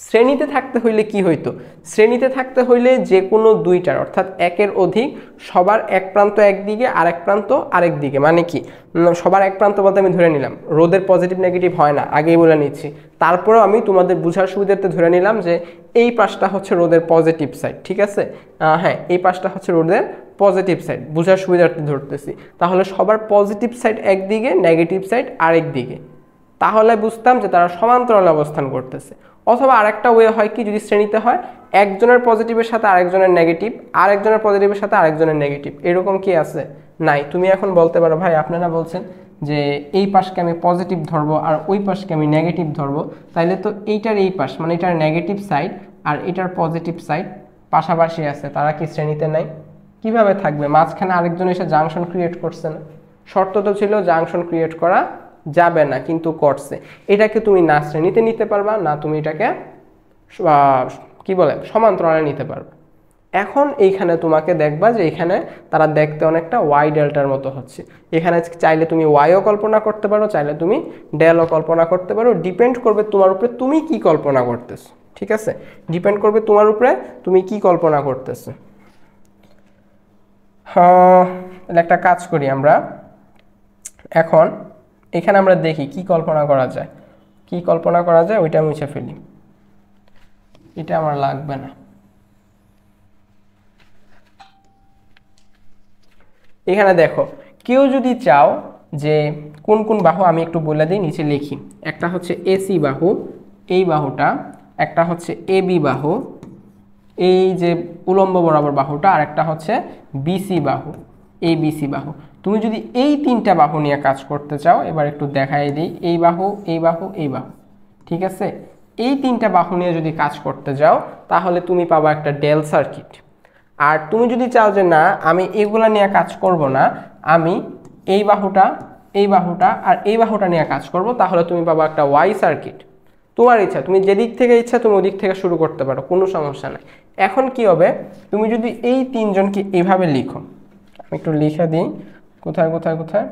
শ্রেণীতে থাকতে হইলে কি হইতো? শ্রেণীতে থাকতে হইলে যে কোনো দুইটার, অর্থাৎ একের অধিক, সবার এক প্রান্ত একদিকে আর এক প্রান্ত আরেক দিকে। মানে কি, সবার এক প্রান্ত বলতে আমি ধরে নিলাম রোদের পজিটিভ নেগেটিভ হয় না, আগেই বলে নিচ্ছি। তারপরেও আমি তোমাদের বোঝার সুবিধার্থে ধরে নিলাম যে এই পাশটা হচ্ছে রোদের পজিটিভ সাইড, ঠিক আছে। হ্যাঁ, এই পাশটা হচ্ছে রোদের পজিটিভ সাইড, বোঝার সুবিধার্থে ধরতেছি। তাহলে সবার পজিটিভ সাইড একদিকে, নেগেটিভ সাইড আরেক দিকে, তাহলে বুঝতাম যে তারা সমান্তরালে অবস্থান করতেছে। অথবা আরেকটা ওয়ে হয় কি, যদি শ্রেণীতে হয়, একজনের পজিটিভের সাথে আরেকজনের নেগেটিভ, আরেকজনের পজিটিভের সাথে আরেকজনের নেগেটিভ, এরকম কি আছে? নাই। তুমি এখন বলতে পারো, ভাই আপনারা বলছেন যে এই পাশকে আমি পজিটিভ ধরবো আর ওই পাশকে আমি নেগেটিভ ধরবো, তাইলে তো এইটার এই পাশ মানে এটার নেগেটিভ সাইড আর এটার পজিটিভ সাইড পাশাপাশি আছে, তারা কি শ্রেণীতে নাই? কিভাবে থাকবে? মাঝখানে আরেকজন এসে জাংশন ক্রিয়েট করছে না? শর্ত তো ছিল জাংশন ক্রিয়েট করা যাবে না, কিন্তু করছে। এটাকে তুমি না শ্রেণীতে নিতে পারবা না তুমি এটাকে কি বলে সমান্তরালে নিতে পারবে। এখন এইখানে তোমাকে দেখবা যে এখানে তারা দেখতে অনেকটা ওয়াই ডেল্টার মতো হচ্ছে। এখানে চাইলে তুমি ওয়াইও কল্পনা করতে পারো, চাইলে তুমি ডেলও কল্পনা করতে পারো, ডিপেন্ড করবে তোমার উপরে তুমি কি কল্পনা করতেছো। ঠিক আছে, ডিপেন্ড করবে তোমার উপরে তুমি কি কল্পনা করতেছো। হ্যাঁ, একটা কাজ করি আমরা এখন, এখানে আমরা দেখি কি কল্পনা করা যায়। কি কল্পনা করা যায় ওইটা মুছে ফেলি, এটা আমার লাগবে না। এখানে দেখো, কেউ যদি চাও যে কোন কোন বাহু আমি একটু বলে দিই, নিচে লিখি। একটা হচ্ছে এসি বাহু, এই বাহুটা, একটা হচ্ছে এবি বাহু, এই যে উলম্ব বরাবর বাহুটা, আর একটা হচ্ছে বিসি বাহু, এই বিসি বাহু। তুমি যদি এই তিনটা বাহু নিয়ে কাজ করতে চাও, এবার একটু দেখাই দিই, এই বাহু, এই বাহু, এই বাহু। ঠিক আছে, এই তিনটা বাহু নিয়ে যদি কাজ করতে যাও তাহলে তুমি পাবা একটা ডেল সার্কিট। আর তুমি যদি চাও যে না আমি এগুলা নিয়ে কাজ করব না, আমি এই বাহুটা, এই বাহুটা আর এই বাহুটা নিয়ে কাজ করব, তাহলে তুমি পাবা একটা ওয়াই সার্কিট। তোমার ইচ্ছা, তুমি যেদিক থেকে ইচ্ছা তুমি ওদিক থেকে শুরু করতে পারো, কোনো সমস্যা নাই। এখন কি হবে, তুমি যদি এই তিনজনকে এইভাবে লিখো, আমি একটু লিখে দিই কোথায় কোথায় কোথায়,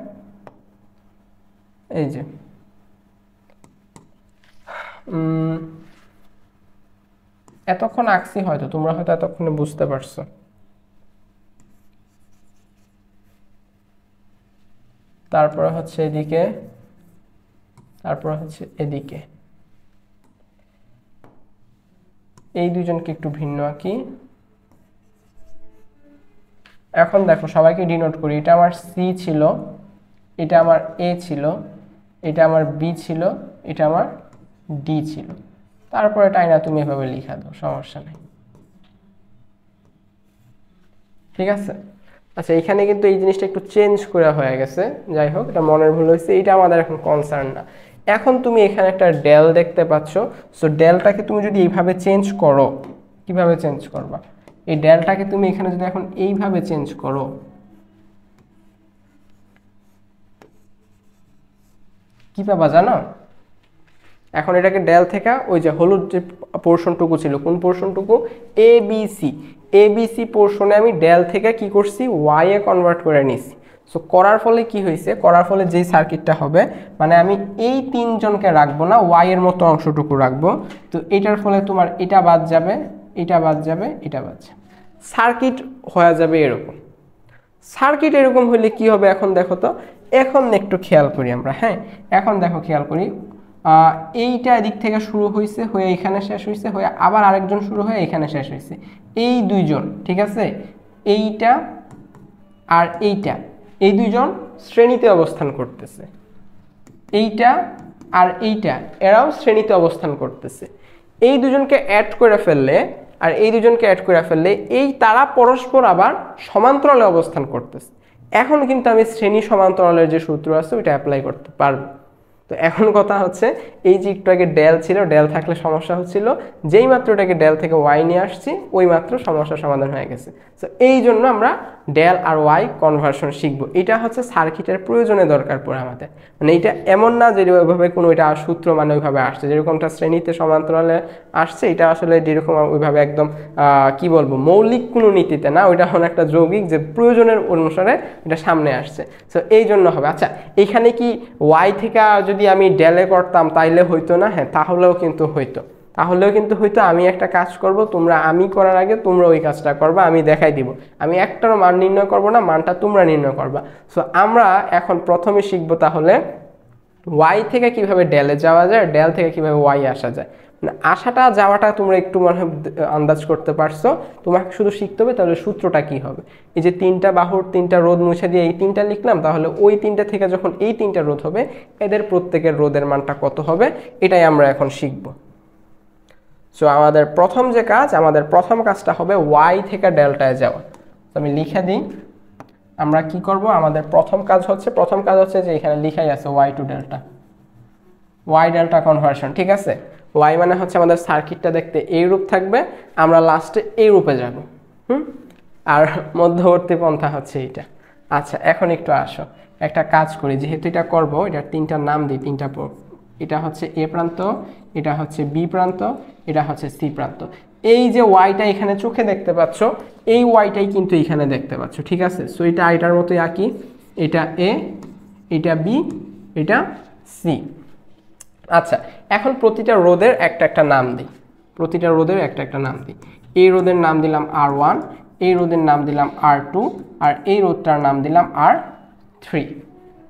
এই যে এতক্ষণ আঁকছি, হয়তো তোমরা হয়তো এতক্ষণে বুঝতে পারছো। তারপরে হচ্ছে এদিকে, তারপরে হচ্ছে এদিকে, এই দুজনকে একটু ভিন্ন আঁকি। এখন দেখো সবাইকে ডিনোট করি, এটা আমার সি ছিল, এটা আমার এ ছিল, এটা আমার বি ছিল, এটা আমার ডি ছিল। তারপরে টাইনা তুমি এভাবে লিখা দাও, সমস্যা নেই। ঠিক আছে, আচ্ছা এখানে কিন্তু এই জিনিসটা একটু চেঞ্জ করা হয়ে গেছে, যাই হোক এটা মনের ভুল হয়েছে, এটা আমাদের এখন কনসার্ন না। এখন তুমি এখানে একটা ডেল দেখতে পাচ্ছ, সো ডেলটাকে তুমি যদি এইভাবে চেঞ্জ করো, কিভাবে চেঞ্জ করবা? এই ডেলটাকে তুমি এখানে যদি এখন এইভাবে চেঞ্জ করো, কি পাবা জানো? এখন এটাকে ডেল থেকে ওই যে হলুদ যে পোর্শনটুকু ছিল, কোন পোর্শনটুকু? এবিসি, এবিসি পোর্শনে আমি ডেল থেকে কি করছি, ওয়াই এ কনভার্ট করে নিছি। সো করার ফলে কি হয়েছে, করার ফলে যেই সার্কিটটা হবে, মানে আমি এই তিনজনকে রাখবো না, ওয়াই এর মতো অংশটুকু রাখবো। তো এটার ফলে তোমার এটা বাদ যাবে, এটা বাদ যাবে, এটা বাদ যাবে, সার্কিট হয়ে যাবে এরকম। সার্কিট এরকম হলে কি হবে এখন দেখো তো, এখন একটু খেয়াল করি আমরা। হ্যাঁ, এখন দেখো খেয়াল করি, এইটা এদিক থেকে শুরু হয়েছে, হয়ে এখানে শেষ হয়েছে, হয়ে আবার আরেকজন শুরু হয়ে এখানে শেষ হয়েছে। এই দুইজন, ঠিক আছে, এইটা আর এইটা, এই দুইজন শ্রেণীতে অবস্থান করতেছে, এইটা আর এইটা এরাও শ্রেণীতে অবস্থান করতেছে। এই দুজনকে অ্যাড করে ফেললে আর এই দুজনকে অ্যাড করে ফেললে এই তারা পরস্পর আবার সমান্তরালে অবস্থান করতেছে। এখন কিন্তু আমি শ্রেণী সমান্তরালের যে সূত্র আছে ওইটা অ্যাপ্লাই করতে পারবো। তো এখন কথা হচ্ছে, এই যে একটু আগে ডেল ছিল, ডেল থাকলে সমস্যা হচ্ছিল, যেই মাত্র এটাকে ডেল থেকে ওয়াই নিয়ে আসছি ওই মাত্র সমস্যার সমাধান হয়ে গেছে। তো এই জন্য আমরা ডেল আর ওয়াই কনভার্সন শিখবো। এটা হচ্ছে সার্কিটের প্রয়োজনে দরকার পড়ে আমাদের, মানে এটা এমন না যে ওইভাবে কোনো এটা সূত্র মানে ওইভাবে আসছে, যেরকমটা শ্রেণীতে সমান্তরালে আসছে এটা আসলে যেরকম ওইভাবে একদম কি বলবো মৌলিক কোনো নীতিতে না, ওইটা হলো একটা যৌগিক যে প্রয়োজনের অনুসারে এটা সামনে আসছে। সো এই জন্য হবে। আচ্ছা এখানে কি ওয়াই থেকে যদি আমি ডেলে করতাম তাইলে হইতো না? হ্যাঁ, তাহলেও কিন্তু হইতো, তাহলেও কিন্তু হয়তো। আমি একটা কাজ করব, তোমরা আমি করার আগে তোমরা ওই কাজটা করবা, আমি দেখাই দিব। আমি একটারও মান নির্ণয় করব না, মানটা তোমরা নির্ণয় করবা। সো আমরা এখন প্রথমে শিখবো তাহলে ওয়াই থেকে কিভাবে ডেলে যাওয়া যায়, ডেল থেকে কিভাবে ওয়াই আসা যায়। মানে আসাটা যাওয়াটা তোমরা একটু মনে হয় আন্দাজ করতে পারছো, তোমাকে শুধু শিখতে হবে তাহলে সূত্রটা কি হবে। এই যে তিনটা বাহুর তিনটা রোধ মুছে দিয়ে এই তিনটা লিখলাম, তাহলে ওই তিনটা থেকে যখন এই তিনটা রোধ হবে এদের প্রত্যেকের রোধের মানটা কত হবে, এটাই আমরা এখন শিখব। সো আমাদের প্রথম যে কাজ, আমাদের প্রথম কাজটা হবে ওয়াই থেকে ডেল্টায় যাওয়া। তো আমি লিখে দিই, আমরা কি করব, আমাদের প্রথম কাজ হচ্ছে যে এখানে লিখাই আছে y to delta, y delta conversion. ঠিক আছে, y মানে হচ্ছে আমাদের সার্কিটটা দেখতে এই রূপ থাকবে, আমরা লাস্টে এই রূপে যাব। আর মধ্যবর্তী পন্থা হচ্ছে এইটা। আচ্ছা, এখন একটু আসো একটা কাজ করি, যেহেতু এটা করব এটার তিনটা নাম দিই, তিনটা এটা হচ্ছে এ প্রান্ত, এটা হচ্ছে বি প্রান্ত, এটা হচ্ছে সি প্রান্ত। এই যে ওয়াইটা এখানে চোখে দেখতে পাচ্ছ, এই ওয়াইটাই কিন্তু এখানে দেখতে পাচ্ছ। ঠিক আছে, সো এটা এটার মতোই আঁকি, এটা এ, এটা বি, এটা সি। আচ্ছা, এখন প্রতিটা রোধের একটা একটা নাম দিই, প্রতিটা রোধের একটা একটা নাম দিই। এই রোধের নাম দিলাম R1, এই রোধের নাম দিলাম R2, আর এই রোধটার নাম দিলাম R3।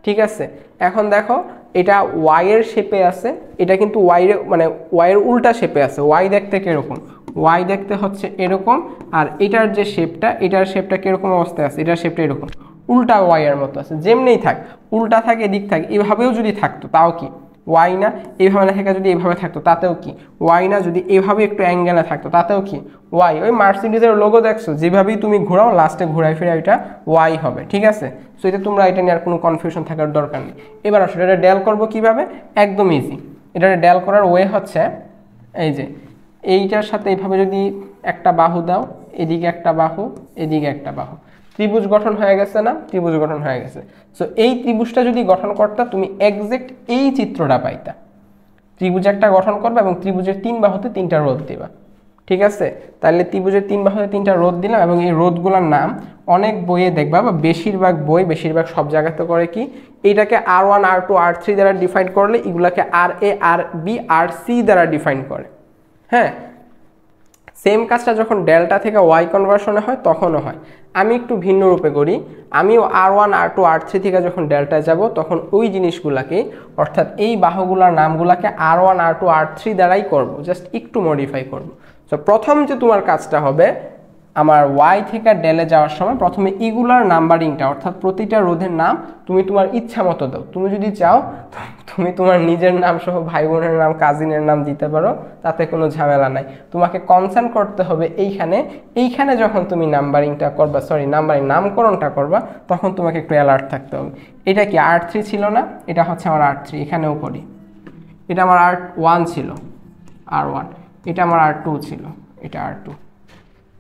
ঠিক আছে, এখন দেখো এটা ওয়াই এর শেপে আছে, এটা কিন্তু ওয়াই এর মানে ওয়াই এর উল্টা শেপে আছে। ওয়াই দেখতে কিরকম, ওয়াই দেখতে হচ্ছে এরকম, আর এটার যে শেপটা, এটার শেপটা কিরকম অবস্থায় আছে, এটার শেপটা এরকম, উল্টা ওয়াই এর মতো আছে। যেমনিই থাক, উল্টা থাকে এদিক থাকে, এভাবেও যদি থাকতো তাও কি ওয়াই না, এইভাবে লেখা যদি এইভাবে থাকতো তাতেও কি ওয়াই না, যদি এইভাবে একটু অ্যাঙ্গেলে থাকতো তাতেও কি ওয়াই। ওই মার্সিডিজের লোগো দেখছো, যেভাবেই তুমি ঘোরাও লাস্টে ঘোরাই ফিরে এটা ওয়াই হবে। ঠিক আছে, সো এটা তোমরা এটা নিয়ে আর কোনো কনফিউশন থাকার দরকার নেই। এবার আসলে এটা ডেল করবো কিভাবে, একদম ইজি। এটা ডেল করার ওয়ে হচ্ছে এই যে এইটার সাথে এইভাবে যদি একটা বাহু দাও, এদিকে একটা বাহু, এদিকে একটা বাহু, ত্রিভুজ গঠন হয়ে গেছে না, ত্রিভুজ গঠন হয়ে গেছে। সো এই ত্রিভুজটা যদি গঠন করতা, তুমি এক্সাক্ট এই চিত্রটা পাইতা। ত্রিভুজ একটা গঠন করবে এবং ত্রিভুজের তিন বাহুতে তিনটা রোধ দিবা। ঠিক আছে, তাহলে ত্রিভুজের তিন বাহুতে তিনটা রোধ দিলাম, এবং এই রোধগুলোর নাম অনেক বইয়ে দেখবা, বা বেশিরভাগ বই, বেশিরভাগ সব জায়গাতে করে কি, এইটাকে R1 R2 R3 দ্বারা ডিফাইন করলে এগুলাকে RA RB RC দ্বারা ডিফাইন করে। হ্যাঁ, সেম কাজটা যখন ডেল্টা থেকে ওয়াই কনভার্সনে হয় তখনও হয়। আমি একটু ভিন্ন রূপে করি, আমিও R1 R2 R3 থেকে যখন ডেল্টায় যাব তখন ওই জিনিসগুলাকে, অর্থাৎ এই বাহুগুলার নামগুলাকে R1 R2 R3 দ্বারাই করব, জাস্ট একটু মডিফাই করব। তো প্রথম যে তোমার কাজটা হবে, আমার ওয়াই থেকে ডেলে যাওয়ার সময় প্রথমে ইগুলার নাম্বারিংটা, অর্থাৎ প্রতিটা রোধের নাম তুমি তোমার ইচ্ছা মতো দাও। তুমি যদি চাও তুমি তোমার নিজের নাম সহ ভাই বোনের নাম, কাজিনের নাম দিতে পারো, তাতে কোনো ঝামেলা নাই। তোমাকে কনসার্ন করতে হবে এইখানে যখন তুমি নাম্বারিংটা করবা, নামকরণটা করবা, তখন তোমাকে একটু অ্যালার্ট থাকতে হবে। এটা কি R3 ছিল না, এটা হচ্ছে আমার R3, এখানেও করি। এটা আমার R1 ছিল, R1, এটা আমার R2 ছিল, এটা R2।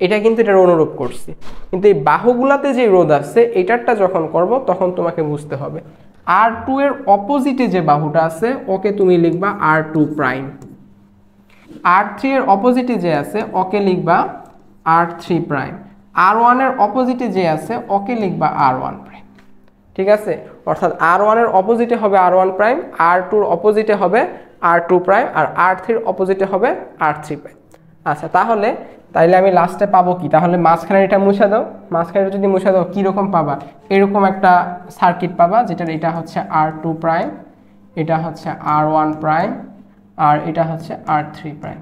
এটা কিন্তু এটার অনুরূপ করছি, কিন্তু এই বাহুগুলাতে যে রোধ আছে এটারটা যখন করব তখন তোমাকে বুঝতে হবে R2 এর অপোজিটে যে বাহুটা আছে ওকে তুমি লিখবা R2 প্রাইম, R3 এর অপোজিটে যে আছে ওকে লিখবা R3 প্রাইম, R1 এর অপোজিটে যে আছে ওকে লিখবা R1 প্রাইম। ঠিক আছে, অর্থাৎ R1 এর অপোজিটে হবে R1 প্রাইম, R2 এর অপোজিটে হবে R2 প্রাইম, আর R3 এর অপোজিটে হবে R3 প্রাইম। আচ্ছা, তাইলে আমি লাস্টে পাবো কি, তাহলে মাঝখানে এটা মুছে দাও, মাঝখানে যদি মুছে দাও কীরকম পাবা, এরকম একটা সার্কিট পাবা, যেটার এটা হচ্ছে R2 প্রাইম, এটা হচ্ছে R1 প্রাইম, আর এটা হচ্ছে R3 প্রাইম।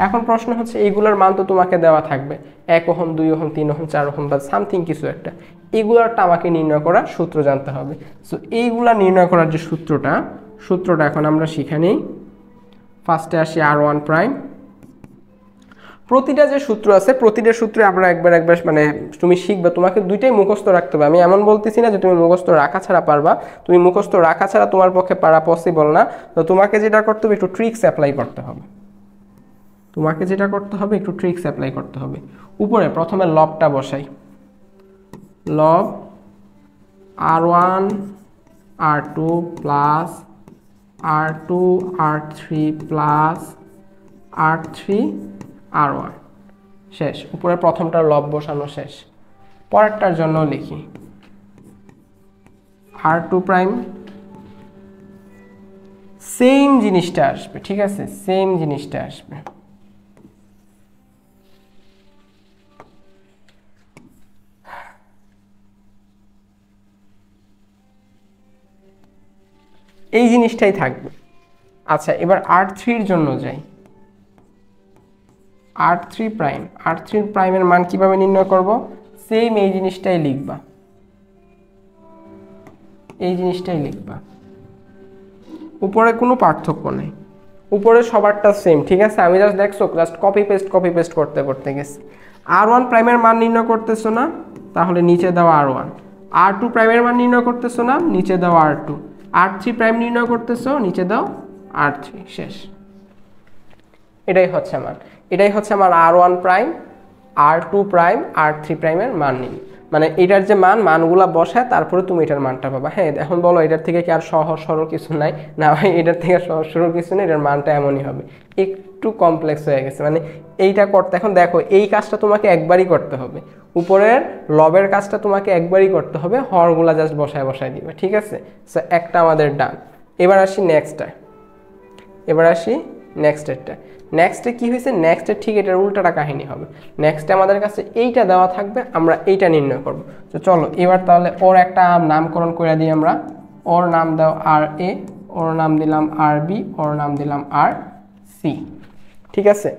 এখন প্রশ্ন হচ্ছে এইগুলোর মান তো তোমাকে দেওয়া থাকবে, 1 ওহম, 2 ওহম, 3 ওহম, 4 ওহম বা সামথিং কিছু একটা, এগুলোরটা আমাকে নির্ণয় করার সূত্র জানতে হবে। সো এইগুলা নির্ণয় করার যে সূত্রটা এখন আমরা শিখে নিই। ফার্স্টে আসি R1 প্রাইম। প্রতিটা যে সূত্র আছে, প্রতিটা সূত্রে আমরা একবার মানে তুমি শিখবে, তোমাকে দুইটাই মুখস্থ রাখতে হবে। আমি এমন বলতেছি না যে তুমি মুখস্থ রাখা ছাড়া পারবা, তুমি মুখস্থ রাখা ছাড়া তোমার পক্ষে পারা পসিবল না। তো তোমাকে যেটা করতে হবে, একটু ট্রিক্স অ্যাপ্লাই করতে হবে। উপরে প্রথমে লবটা বসাই, লব R1 R2 plus R2 R3 plus R3 R1, শেষ। উপরে প্রথমটার লব বসানো শেষ। পরেরটার জন্য লিখি R2 প্রাইম, সেম জিনিসটা আসবে। ঠিক আছে, সেম জিনিসটা আসবে। এই জিনিসটাই থাকবে। আচ্ছা, এবার R3 এর জন্য যাই, R3 প্রাইম, R3 প্রাইমের মান কিভাবে নির্ণয় করব, সেম এই জিনিসটাই লিখবা, উপরে কোনো পার্থক্য নেই, উপরে সবারটা সেম। ঠিক আছে, আমি জাস্ট কপি পেস্ট করতে গেছি। R1 প্রাইমের মান নির্ণয় করতেছো না, তাহলে নিচে দাও R1, R2 প্রাইমের মান নির্ণয় করতেছো না, নিচে দাও R2, R3 প্রাইম নির্ণয় করতেছো, নিচে দাও R3, শেষ। এটাই হচ্ছে মান, এটাই হচ্ছে আমার R1 prime, R2 prime, R3 প্রাইমের মান নিই, মানে এটার যে মানগুলা বসায় তারপরে তুমি এটার মানটা পাবা। হ্যাঁ, এখন বলো এটার থেকে কি আর সহজ সরল কিছু নাই? না ভাই, এটার থেকে সহজ সরল কিছু নেই, এটার মানটা এমনই হবে। একটু কমপ্লেক্স হয়ে গেছে, মানে এইটা করতে, এখন দেখো এই কাজটা তোমাকে একবারই করতে হবে, উপরের লবের কাজটা তোমাকে একবারই করতে হবে, হরগুলা জাস্ট বসায় বসায় দিবে, ঠিক আছে? সো একটা আমাদের ডান। এবার আসি নেক্সটটা, এবার আসি নেক্সটেরটা। নেক্সটে কি হয়েছে, নেক্সটে ঠিক এটার উল্টাটা কাহিনী হবে। নেক্সটে আমাদের কাছে এইটা দেওয়া থাকবে, আমরা এইটা নির্ণয় করব। তো চলো এবার তাহলে ওর একটা নামকরণ করে দিই আমরা। ওর নাম দাও RA, ওর নাম দিলাম RB, ওর নাম দিলাম RC, ঠিক আছে?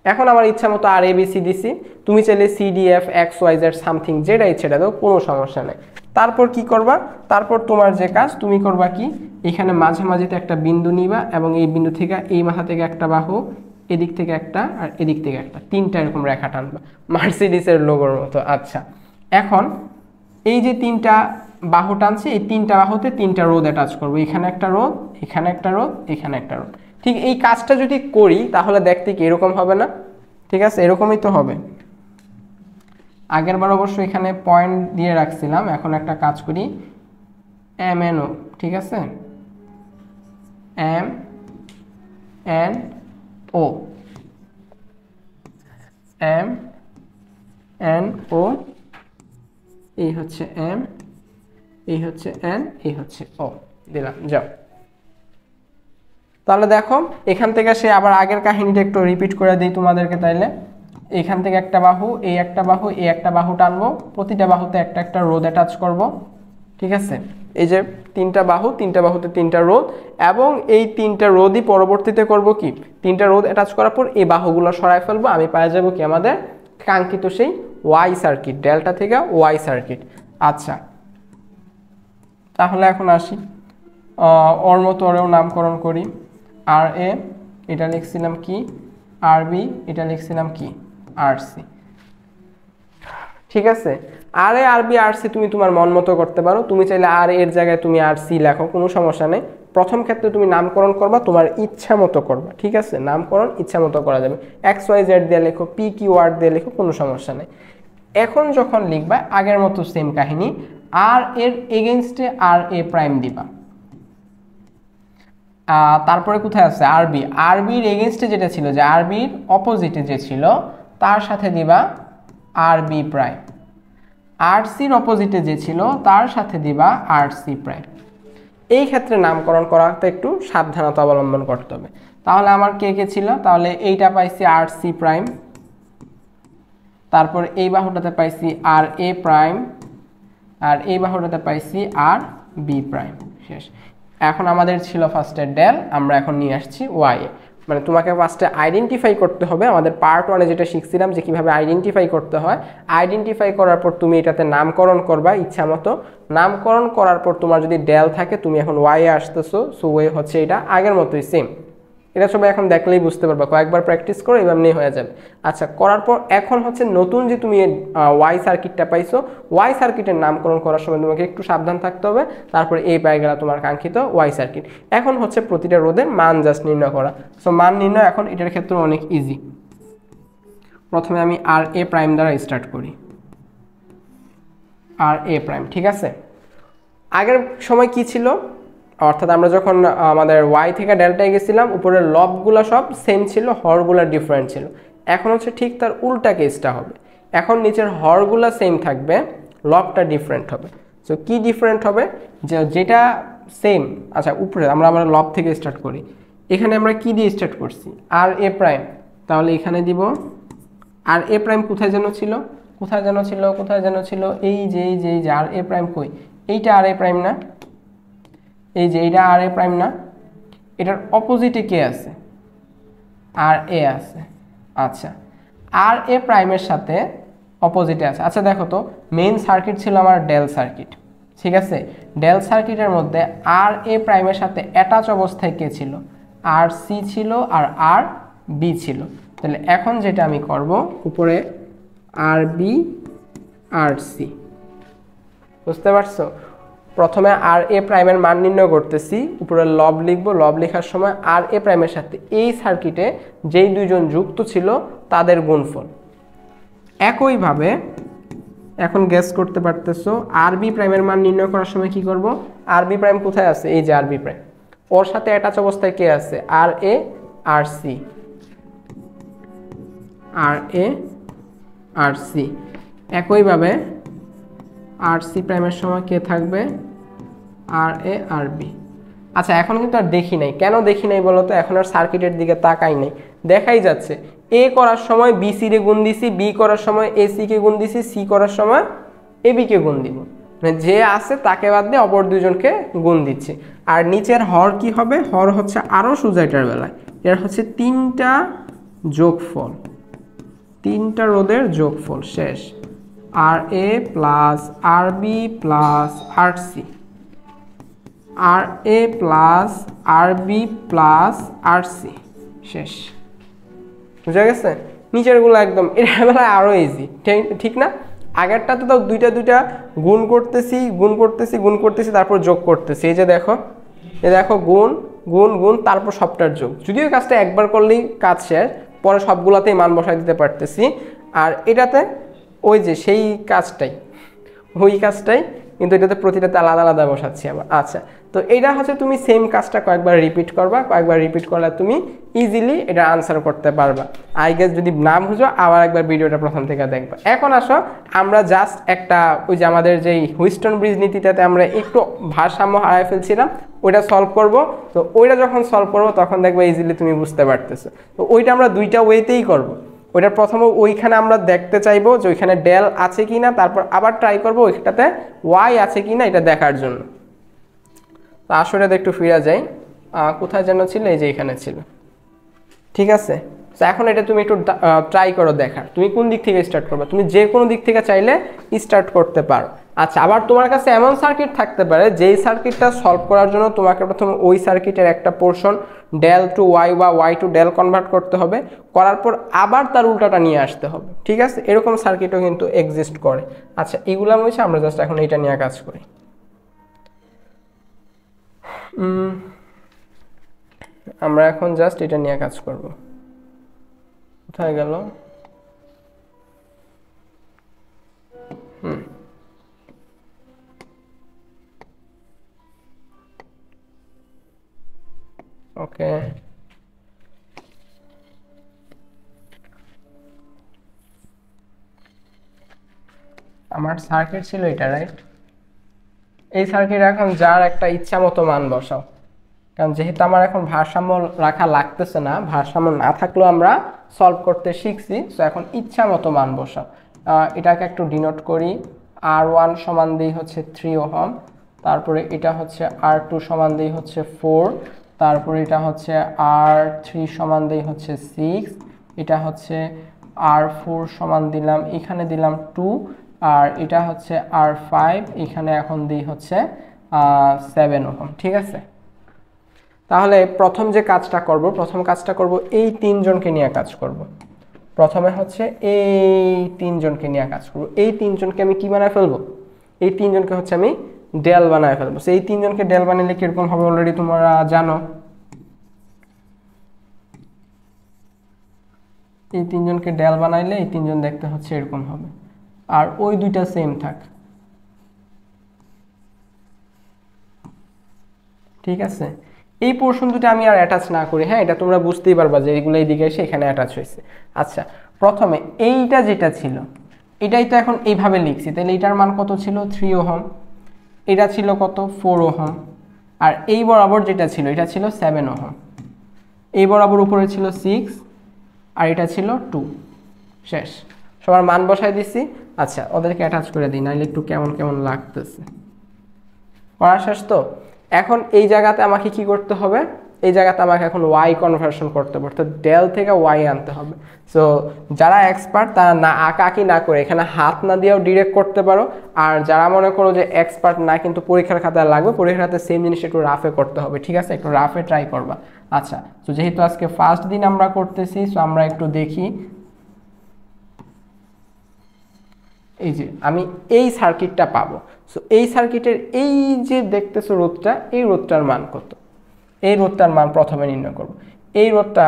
এখন আমার ইচ্ছা মতো RABC দিছি, তুমি চাইলে CDF XYZ সামথিং যেটা ইচ্ছেটা দাও, কোনো সমস্যা নেই। তারপর কি করবা, তারপর তোমার যে কাজ তুমি করবা কি, এখানে মাঝে মাঝেতে একটা বিন্দু নিবা এবং এই বিন্দু থেকে এই মাথা থেকে একটা বাহু, এদিক থেকে একটা আর এদিক থেকে একটা, তিনটা এরকম রেখা টানবা মার্সিডিসের লোগোর মতো। আচ্ছা, এখন এই যে তিনটা বাহু টানছে, এই তিনটা বাহুতে তিনটা রোদ অ্যাটাচ করবো, এখানে একটা রোদ, এখানে একটা রোদ, এখানে একটা রোদ। ঠিক এই কাজটা যদি করি তাহলে দেখতে কি এরকম হবে না? ঠিক আছে, এরকমই তো হবে। আগের বার অবশ্য এখানে পয়েন্ট দিয়ে রাখছিলাম, এখন একটা কাজ করি, MNO, ঠিক আছে, MNO, MNO, এই হচ্ছে M, এই হচ্ছে N, এই হচ্ছে O, দিলাম, যাও। তাহলে দেখো এখান থেকে সে আবার আগের কাহিনীটা একটু রিপিট করে দিই তোমাদেরকে। তাইলে এখান থেকে একটা বাহু, এই একটা বাহু, এই একটা বাহু টানবো, প্রতিটা বাহুতে একটা একটা রোদ অ্যাটাচ করব, ঠিক আছে? এই যে তিনটা বাহু, তিনটা বাহুতে তিনটা রোদ, এবং এই তিনটা রোদই পরবর্তীতে করব কি, তিনটা রোদ অ্যাটাচ করার পর এই বাহুগুলো সরায় ফেলবো, আমি পাওয়া যাবো কি আমাদের কাঙ্ক্ষিত সেই ওয়াই সার্কিট, ডেল্টা থেকে ওয়াই সার্কিট। আচ্ছা, তাহলে এখন আসি, ওর মতো ওরেও নামকরণ করি। RA এটা লিখছিলাম কি, RB এটা লিখছিলাম কি, RC, ঠিক আছে? RA RB RC তুমি তোমার মন মতো করতে পারো, তুমি চাইলে RA এর জায়গায় তুমি RC লেখো, কোনো সমস্যা নেই। প্রথম ক্ষেত্রে তুমি নামকরণ করবা তোমার ইচ্ছা মতো করবা, ঠিক আছে? নামকরণ ইচ্ছা মতো করা যাবে, XYZ দিয়ে লেখো, PQ ওয়ার্ড দিয়ে লেখো, কোনো সমস্যা নেই। এখন যখন লিখবা আগের মতো সেম কাহিনী, R এর এগেইনস্টে RA প্রাইম দিবা, তারপরে কোথায় আছে RB, RBর এগেইনস্টে যেটা ছিল, যে RBর অপোজিটে যে ছিল তার সাথে দিবা RB প্রাইম, RCর অপোজিটে যে ছিল তার সাথে দিবা RC প্রাইম। এই ক্ষেত্রে নামকরণ করাতে একটু সাবধানতা অবলম্বন করতে হবে। তাহলে আমার কে কে ছিল, তাহলে এইটা পাইছি RC প্রাইম, তারপর এই বাহুটাতে পাইছি RA প্রাইম, আর এই বাহুটাতে পাইছি RB প্রাইম, শেষ। এখন আমাদের ছিল ফার্স্টে ডেল, আমরা এখন নিয়ে আসছি ওয়াই এ, মানে তোমাকে ফার্স্টে আইডেন্টিফাই করতে হবে। আমাদের পার্ট 1-এ যেটা শিখছিলাম যে কিভাবে আইডেন্টিফাই করতে হয়, আইডেন্টিফাই করার পর তুমি এটাতে নামকরণ করবা ইচ্ছা মতো। নামকরণ করার পর তোমার যদি ডেল থাকে, তুমি এখন ওয়াই এ আসতেছো, সো ওয়ে হচ্ছে এটা আগের মতোই সেম। এটা সবাই এখন দেখলেই বুঝতে পারবা, কয়েকবার প্র্যাকটিস করো এভাবে হয়ে যাবে। আচ্ছা, করার পর এখন হচ্ছে নতুন যে তুমি ওয়াই সার্কিটটা পাইছো, ওয়াই সার্কিটের নামকরণ করার সময় তোমাকে একটু সাবধান থাকতে হবে। তারপরে এই পায়ে গেল তোমার কাঙ্ক্ষিত ওয়াই সার্কিট। এখন হচ্ছে প্রতিটা রোধের মান জাস্ট নির্ণয় করা। সো মান নির্ণয় এখন এটার ক্ষেত্রে অনেক ইজি। প্রথমে আমি RA প্রাইম দ্বারা স্টার্ট করি, RA প্রাইম, ঠিক আছে? আগের সময় কি ছিল, অর্থাৎ আমরা যখন আমাদের ওয়াই থেকে ডেল্টায় গেছিলাম, উপরের লবগুলো সব সেম ছিল, হরগুলো ডিফারেন্ট ছিল। এখন হচ্ছে ঠিক তার উল্টা কেসটা হবে, এখন নিচের হরগুলো সেম থাকবে, লবটা ডিফারেন্ট হবে। সো কি ডিফারেন্ট হবে, যেটা সেম, আচ্ছা উপরে আমরা লব থেকে স্টার্ট করি। এখানে আমরা কি দিয়ে স্টার্ট করছি, RA প্রাইম, তাহলে এখানে দিব RA প্রাইম। কোথায় যেন ছিল, কোথায় যেন ছিল, কোথায় যেন ছিল, এই যে RA প্রাইম কই, এইটা RA প্রাইম না, এই যে এইটা RA প্রাইম না, এটার অপোজিটে কে আছে, RA আছে। আচ্ছা, RA প্রাইমের সাথে অপোজিটে আছে। আচ্ছা দেখো তো, মেইন সার্কিট ছিল আমার ডেল সার্কিট, ঠিক আছে? ডেল সার্কিটের মধ্যে RA প্রাইমের সাথে অ্যাটাচ অবস্থায় কে ছিল, RC ছিল আর RB ছিল। তাহলে এখন যেটা আমি করব, উপরে RB RC বুঝতে পারছো? প্রথমে আর এ প্রাইমের মান নির্ণয় করতেছি, উপরে লব লিখবো, লব লেখার সময় আর এ প্রাইমের সাথে এই সার্কিটে যেই দুইজন যুক্ত ছিল তাদের গুণফল। একইভাবে এখন গেস করতে পারতেছো আর বি প্রাইমের মান নির্ণয় করার সময় কি করব, আর বি প্রাইম কোথায় আছে, এই যে আর বি প্রাইম, ওর সাথে অ্যাটাচ অবস্থায় কে আছে, আর এ আর সি, আর এ আর সি। একইভাবে আর সি প্রাইমের সময় কে থাকবে, আর এ আর বি। আচ্ছা এখন কিন্তু আর দেখি নাই, কেন দেখি নাই বলো তো, এখন আর সার্কিটের দিকে তাকাই নাই, দেখাই যাচ্ছে এ করার সময় বি সি রে গুণ দিছি, বি করার সময় এ সি কে গুণ দিছি, সি করার সময় এ বি কে গুণ দিব, মানে যে আছে তাকে বাদ দিয়ে অপর দুজনকে গুণ দিচ্ছি। আর নিচের হর কি হবে, হর হচ্ছে আরও সোজা এটার বেলায়, এর হচ্ছে তিনটা যোগফল, তিনটা রোধের যোগফল শেষ, আর এ প্লাস আর বি প্লাস আর সি, আর এ প্লাস আর বি প্লাস আর সি শেষ। বুঝা গেছে? নিচেরগুলো একদম এর বেলায় আরও ইজি, ঠিক না? আগেরটাতে তো দুইটা দুইটা গুণ করতেছি গুণ করতেছি গুণ করতেছি তারপর যোগ করতেছি, এই যে দেখো, এই দেখো গুণ গুণ গুণ তারপর সবটার যোগ, যদিও কাজটা একবার করলেই কাজ শেষ, পরে সবগুলাতেই মান বসাই দিতে পারতেছি। আর এটাতে ওই যে সেই কাজটাই, ওই কাজটাই, কিন্তু এটাতে প্রতিটাতে আলাদা আলাদা বসাচ্ছি আবার। আচ্ছা, তো এটা হচ্ছে তুমি সেম কাজটা কয়েকবার রিপিট করবা, কয়েকবার রিপিট করলে তুমি ইজিলি এটা আনসার করতে পারবা। আই গেস যদি না বুঝো আবার একবার ভিডিওটা প্রথম থেকে দেখবা। এখন আসো আমরা জাস্ট একটা ওই যে আমাদের যেই হুইস্টন ব্রিজ নীতিটাতে আমরা একটু ভারসাম্য হারাই ফেলছিলাম, ওইটা সলভ করব। তো ওইটা যখন সলভ করবো তখন দেখবা ইজিলি তুমি বুঝতে পারতেছো। তো ওইটা আমরা দুইটা ওয়েতেই করবো। ওইটার প্রথমে ওইখানে আমরা দেখতে চাইবো যে ওইখানে ডেল আছে কি না, তারপর আবার ট্রাই করবো ওইটাতে ওয়াই আছে কি না এটা দেখার জন্য। তো আসলে একটু ফিরে যাই, কোথায় যেন ছিল, এই যে এখানে ছিল, ঠিক আছে? তো এখন এটা তুমি একটু ট্রাই করো দেখার, তুমি কোন দিক থেকে স্টার্ট করবে, তুমি যে কোনো দিক থেকে চাইলে স্টার্ট করতে পারো। আচ্ছা, আবার তোমার কাছে এমন সার্কিট থাকতে পারে যেই সার্কিটটা সলভ করার জন্য তোমাকে প্রথমে ওই সার্কিটের একটা পোর্শন ডেল টু ওয়াই বা ওয়াই টু ডেল কনভার্ট করতে হবে, করার পর আবার তার উল্টাটা নিয়ে আসতে হবে, ঠিক আছে? এরকম সার্কিটও কিন্তু এক্সিস্ট করে। আচ্ছা, এগুলো হচ্ছে আমরা জাস্ট এখন এটা নিয়ে কাজ করি। আমরা এখন জাস্ট এটা নিয়ে কাজ করব। কোথায় গেল? ওকে, আমার সার্কিট ছিল এটা, রাইট? এই সার্কিট এখন যার একটা ইচ্ছা মতো মান বসাও, কারণ যেহেতু আমার এখন ভারসাম্য রাখা লাগতেছে না, ভারসাম্য না থাকলেও আমরা সলভ করতে শিখছি, সো এখন ইচ্ছা মতো মান বসাও। এটাকে একটু ডিনোট করি, R1 সমান দিই হচ্ছে 3 ওহম, তারপরে এটা হচ্ছে R2 সমান দিই হচ্ছে 4, তারপরে এটা হচ্ছে R3 সমান দিই হচ্ছে 6, এটা হচ্ছে R4 সমান দিলাম, এখানে দিলাম 2, আর এটা হচ্ছে R5, এখানে এখন দিই হচ্ছে 7 ওহম, ঠিক আছে? তাহলে প্রথম যে কাজটা করব, প্রথম কাজটা করব এই তিনজনকে নিয়ে কাজ করব। প্রথমে হচ্ছে এই তিনজনকে নিয়ে কাজ করব। এই তিনজনকে আমি কি বানায় ফেলবো, এই তিনজনকে হচ্ছে আমি ডেল বানায় ফেলবো। এই তিনজনকে ডেল বানালে কিরকম হবে অলরেডি তোমরা জানো। এই তিনজনকে ডেল বানাইলে এই তিনজন দেখতে হচ্ছে এরকম হবে, আর ওই দুইটা সেম থাক, ঠিক আছে? এই পোর্শন দুটো আমি আর অ্যাটাচ না করি, হ্যাঁ, এটা তোমরা বুঝতেই পারবা যে এইগুলো এইদিকে এসে এখানে অ্যাটাচ হয়েছে। আচ্ছা, প্রথমে এইটা যেটা ছিল এটাই তো এখন এইভাবে লিখছি, তাহলে এটার মান কত ছিল 3 ওহম, এটা ছিল কত 4 ওহম, আর এই বরাবর যেটা ছিল এটা ছিল 7 ওহম, এই বরাবর উপরে ছিল 6, আর এটা ছিল 2, শেষ। সবার মান বসাই দিছি। আচ্ছা, ওদেরকে অ্যাটাচ করে দিই, নাহলে একটু কেমন কেমন লাগতেছে। করা শেষ তো? এখন এই জায়গাতে আমাকে কি করতে হবে, এই জায়গাতে আমাকে এখন ওয়াই কনভার্সন করতে হবে, অর্থাৎ ডেল থেকে ওয়াই আনতে হবে। সো যারা এক্সপার্ট তারা না আঁকাকি না করে এখানে হাত না দিয়েও ডিরেক্ট করতে পারো, আর যারা মনে করো যে এক্সপার্ট না কিন্তু পরীক্ষার খাতায় লাগবে, পরীক্ষার খাতায় সেম জিনিস একটু রাফে করতে হবে, ঠিক আছে? একটু রাফে ট্রাই করবা। আচ্ছা, তো যেহেতু আজকে ফার্স্ট দিন আমরা করতেছি, সো আমরা একটু দেখি এই যে আমি এই সার্কিটটা পাবো। সো এই সার্কিটের এই যে দেখতেছো রোধটা, এই রোধটার মান কত, এই রোধটার মান প্রথমে নির্ণয় করব। এই রোধটা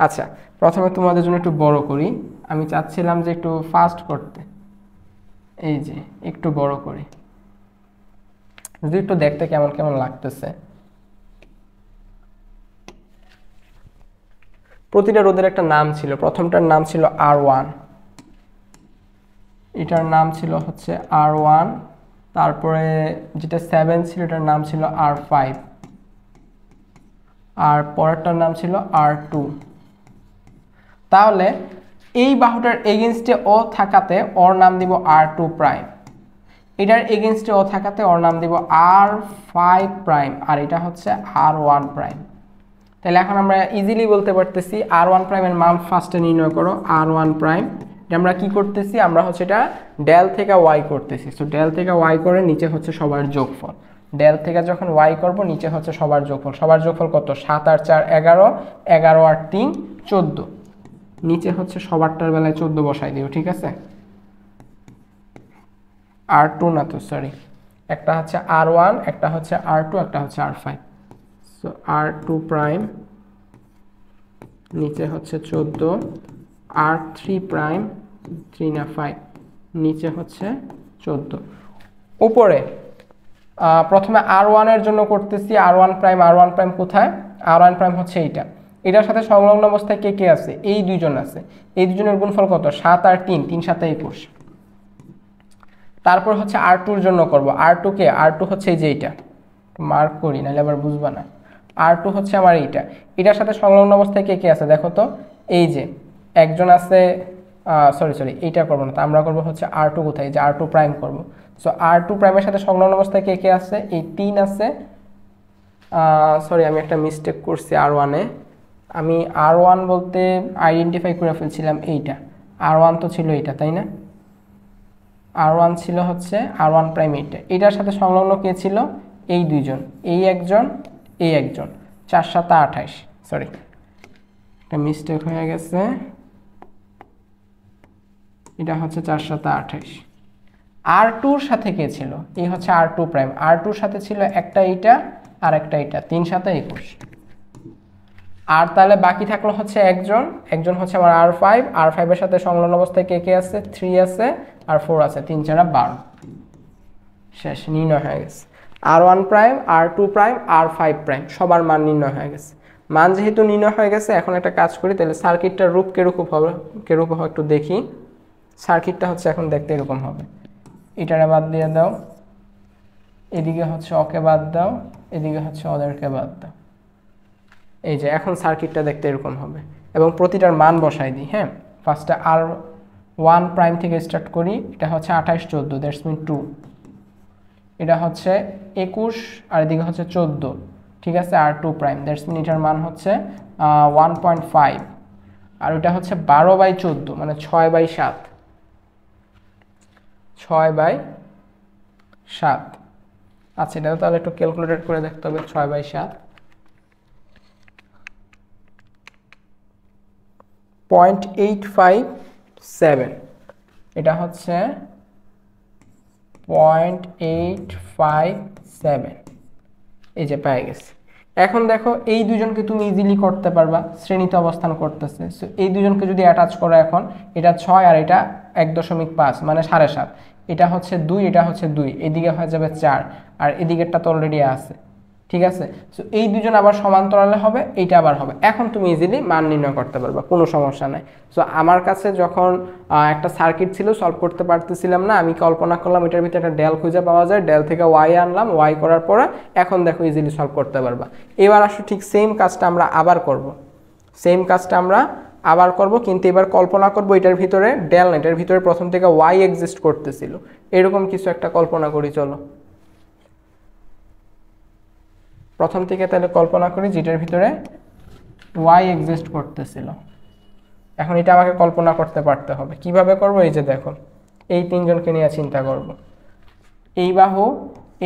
আচ্ছা প্রথমে তোমাদের জন্য একটু বড় করি, আমি চাচ্ছিলাম যে একটু ফাস্ট করতে, এই যে একটু বড় করি, যদি একটু দেখতে কেমন কেমন লাগতেছে। প্রতিটা রোধের একটা নাম ছিল, প্রথমটার নাম ছিল R1, এটার নাম ছিল হচ্ছে R1, তারপরে যেটা 7 ছিল এটার নাম ছিল R5, আর পরেরটার নাম ছিল R2। তাহলে এই বাহুটার এগেইনস্টে ও থাকাতে ওর নাম দিব R2 প্রাইম, এটার এগেইনস্টে ও থাকাতে ওর নাম দিব R5 প্রাইম, আর এটা হচ্ছে R1 প্রাইম। তাহলে এখন আমরা ইজিলি বলতে পারতেছি R1 প্রাইমের মান ফার্স্টে নির্ণয় করো। R1 প্রাইম আমরা কি করতেছি, আমরা হচ্ছে এটা ডেল থেকে ওয়াই করতেছি। সো ডেল থেকে ওয়াই করে নিচে হচ্ছে সবার যোগফল, ডেল থেকে যখন ওয়াই করব নিচে হচ্ছে সবার যোগফল। সবার যোগফল কত? 7 আর 4 11, 11 আর 3 14, নিচে হচ্ছে সবারটার বেলায় 14 বসাই দিও, ঠিক আছে। R2 না তো সরি, একটা হচ্ছে R1, একটা হচ্ছে R2, একটা হচ্ছে R5। সো R2 প্রাইম নিচে হচ্ছে 14, R3 প্রাইম 3 না 5 নিচে হচ্ছে 14। উপরে প্রথমে R1 এর জন্য করতেছি, R1 প্রাইম কোথায়? R1 প্রাইম হচ্ছে এইটা, এটার সাথে সংলগ্ন অবস্থায় কে কে আছে? এই দুইজন আছে, এই দুজনের গুণফল কত? 7 আর 3, 3 7 21। তারপর হচ্ছে R2 এর জন্য করব। R2 কে? R2 হচ্ছে এই যে এইটা, মার্ক করি নাহলে আবার বুঝবা না। R2 হচ্ছে আমার এইটা, এটার সাথে সংলগ্ন অবস্থায় কে কে আছে দেখো তো। এই যে একজন আছে, সরি এইটা করবো না, তা আমরা করবো হচ্ছে R2 কোথায়? যে R2 প্রাইম করব। সো R2 প্রাইমের সাথে সংলগ্ন অবস্থায় কে কে আছে? এই 3 আছে। সরি আমি একটা মিস্টেক করছি R1 এ, আমি R1 বলতে আইডেন্টিফাই করে ফেলছিলাম এইটা, R1 তো ছিল এইটা তাই না? R1 ছিল হচ্ছে R1 প্রাইম এইটা, এটার সাথে সংলগ্ন কে ছিল? এই দুইজন, এই একজন, এই একজন। 4 7 28, সরি একটা মিস্টেক হয়ে গেছে, এটা হচ্ছে 4 7 28। R2 এর সাথে কে ছিল? এই হচ্ছে R2 প্রাইম, R2 এর সাথে ছিল একটা এইটা আর একটা এইটা, 3 7 21। আর তাহলে বাকি থাকলো হচ্ছে একজন, একজন হচ্ছে আমার R5, R5 এর সাথে সংলগ্ন অবস্থায় কে কে আছে? 3 আছে আর 4 আছে, 3 4 12। শেষ, নির্ণয় হয়ে গেছে। R1 prime, R2 prime, R5 prime সবার মান নির্ণয় হয়ে গেছে। মান যেহেতু নির্ণয় হয়ে গেছে, এখন একটা কাজ করি, তাহলে সার্কিটটার রূপ কিরকম হবে, কিরকম হবে একটু দেখি। সার্কিটটা হচ্ছে এখন দেখতে এরকম হবে, এটারে বাদ দিয়ে দাও, এদিকে হচ্ছে ওকে বাদ দাও, এদিকে হচ্ছে ওদেরকে বাদ দাও। এই যে এখন সার্কিটটা দেখতে এরকম হবে, এবং প্রতিটার মান বসাই দিই। হ্যাঁ, ফার্স্টে R1 প্রাইম থেকে স্টার্ট করি, এটা হচ্ছে 28 14, দ্যাটস মিন 2। এটা হচ্ছে 21 আর এদিকে হচ্ছে 14, ঠিক আছে। R2 প্রাইম দ্যাটস মিন এটার মান হচ্ছে 1.5, আর ওটা হচ্ছে 12/14 মানে 6/7, 6/7। আচ্ছা এটা তাহলে একটু ক্যালকুলেট করে দেখতে হবে। 6/7 0.857, এটা হচ্ছে 0.857, এই যে পেয়ে গেছে। এখন দেখো এই দুজনকে তুমি ইজিলি করতে পারবা, শ্রেণীতে অবস্থান করতেছে। সো এই দুজনকে যদি অ্যাটাচ করো, এখন এটা 6 আর এটা 1.5 মানে 7.5, এটা হচ্ছে 2, এটা হচ্ছে 2, এদিকে হয়ে যাবে 4, আর এদিকেরটা তো অলরেডি আছে, ঠিক আছে। সো এই দুজন আবার সমান্তরালে হবে, এইটা আবার হবে। এখন তুমি ইজিলি মান নির্ণয় করতে পারবা, কোনো সমস্যা নাই। সো আমার কাছে যখন একটা সার্কিট ছিল, সলভ করতে পারতেছিলাম না, আমি কল্পনা করলাম এটার ভিতরে একটা ডেল খুঁজে পাওয়া যায়, ডেল থেকে ওয়াই আনলাম, ওয়াই করার পরে এখন দেখো ইজিলি সলভ করতে পারবা। এবার আসো ঠিক সেম কাজটা আমরা আবার করব, সেম কাজটা আমরা আবার করব, কিন্তু এবার কল্পনা করব এটার ভিতরে ডেল না, এটার ভিতরে প্রথম থেকে ওয়াই এক্সিস্ট করতেছিল, এরকম কিছু একটা কল্পনা করি। চলো প্রথম থেকে তাহলে কল্পনা করি যেটার ভিতরে ওয়াই এক্সিস্ট করতেছিল। এখন এটা আমাকে কল্পনা করতে পারতে হবে, কিভাবে করব? এই যে দেখো এই তিনজনকে নিয়ে চিন্তা করব, এই বাহু,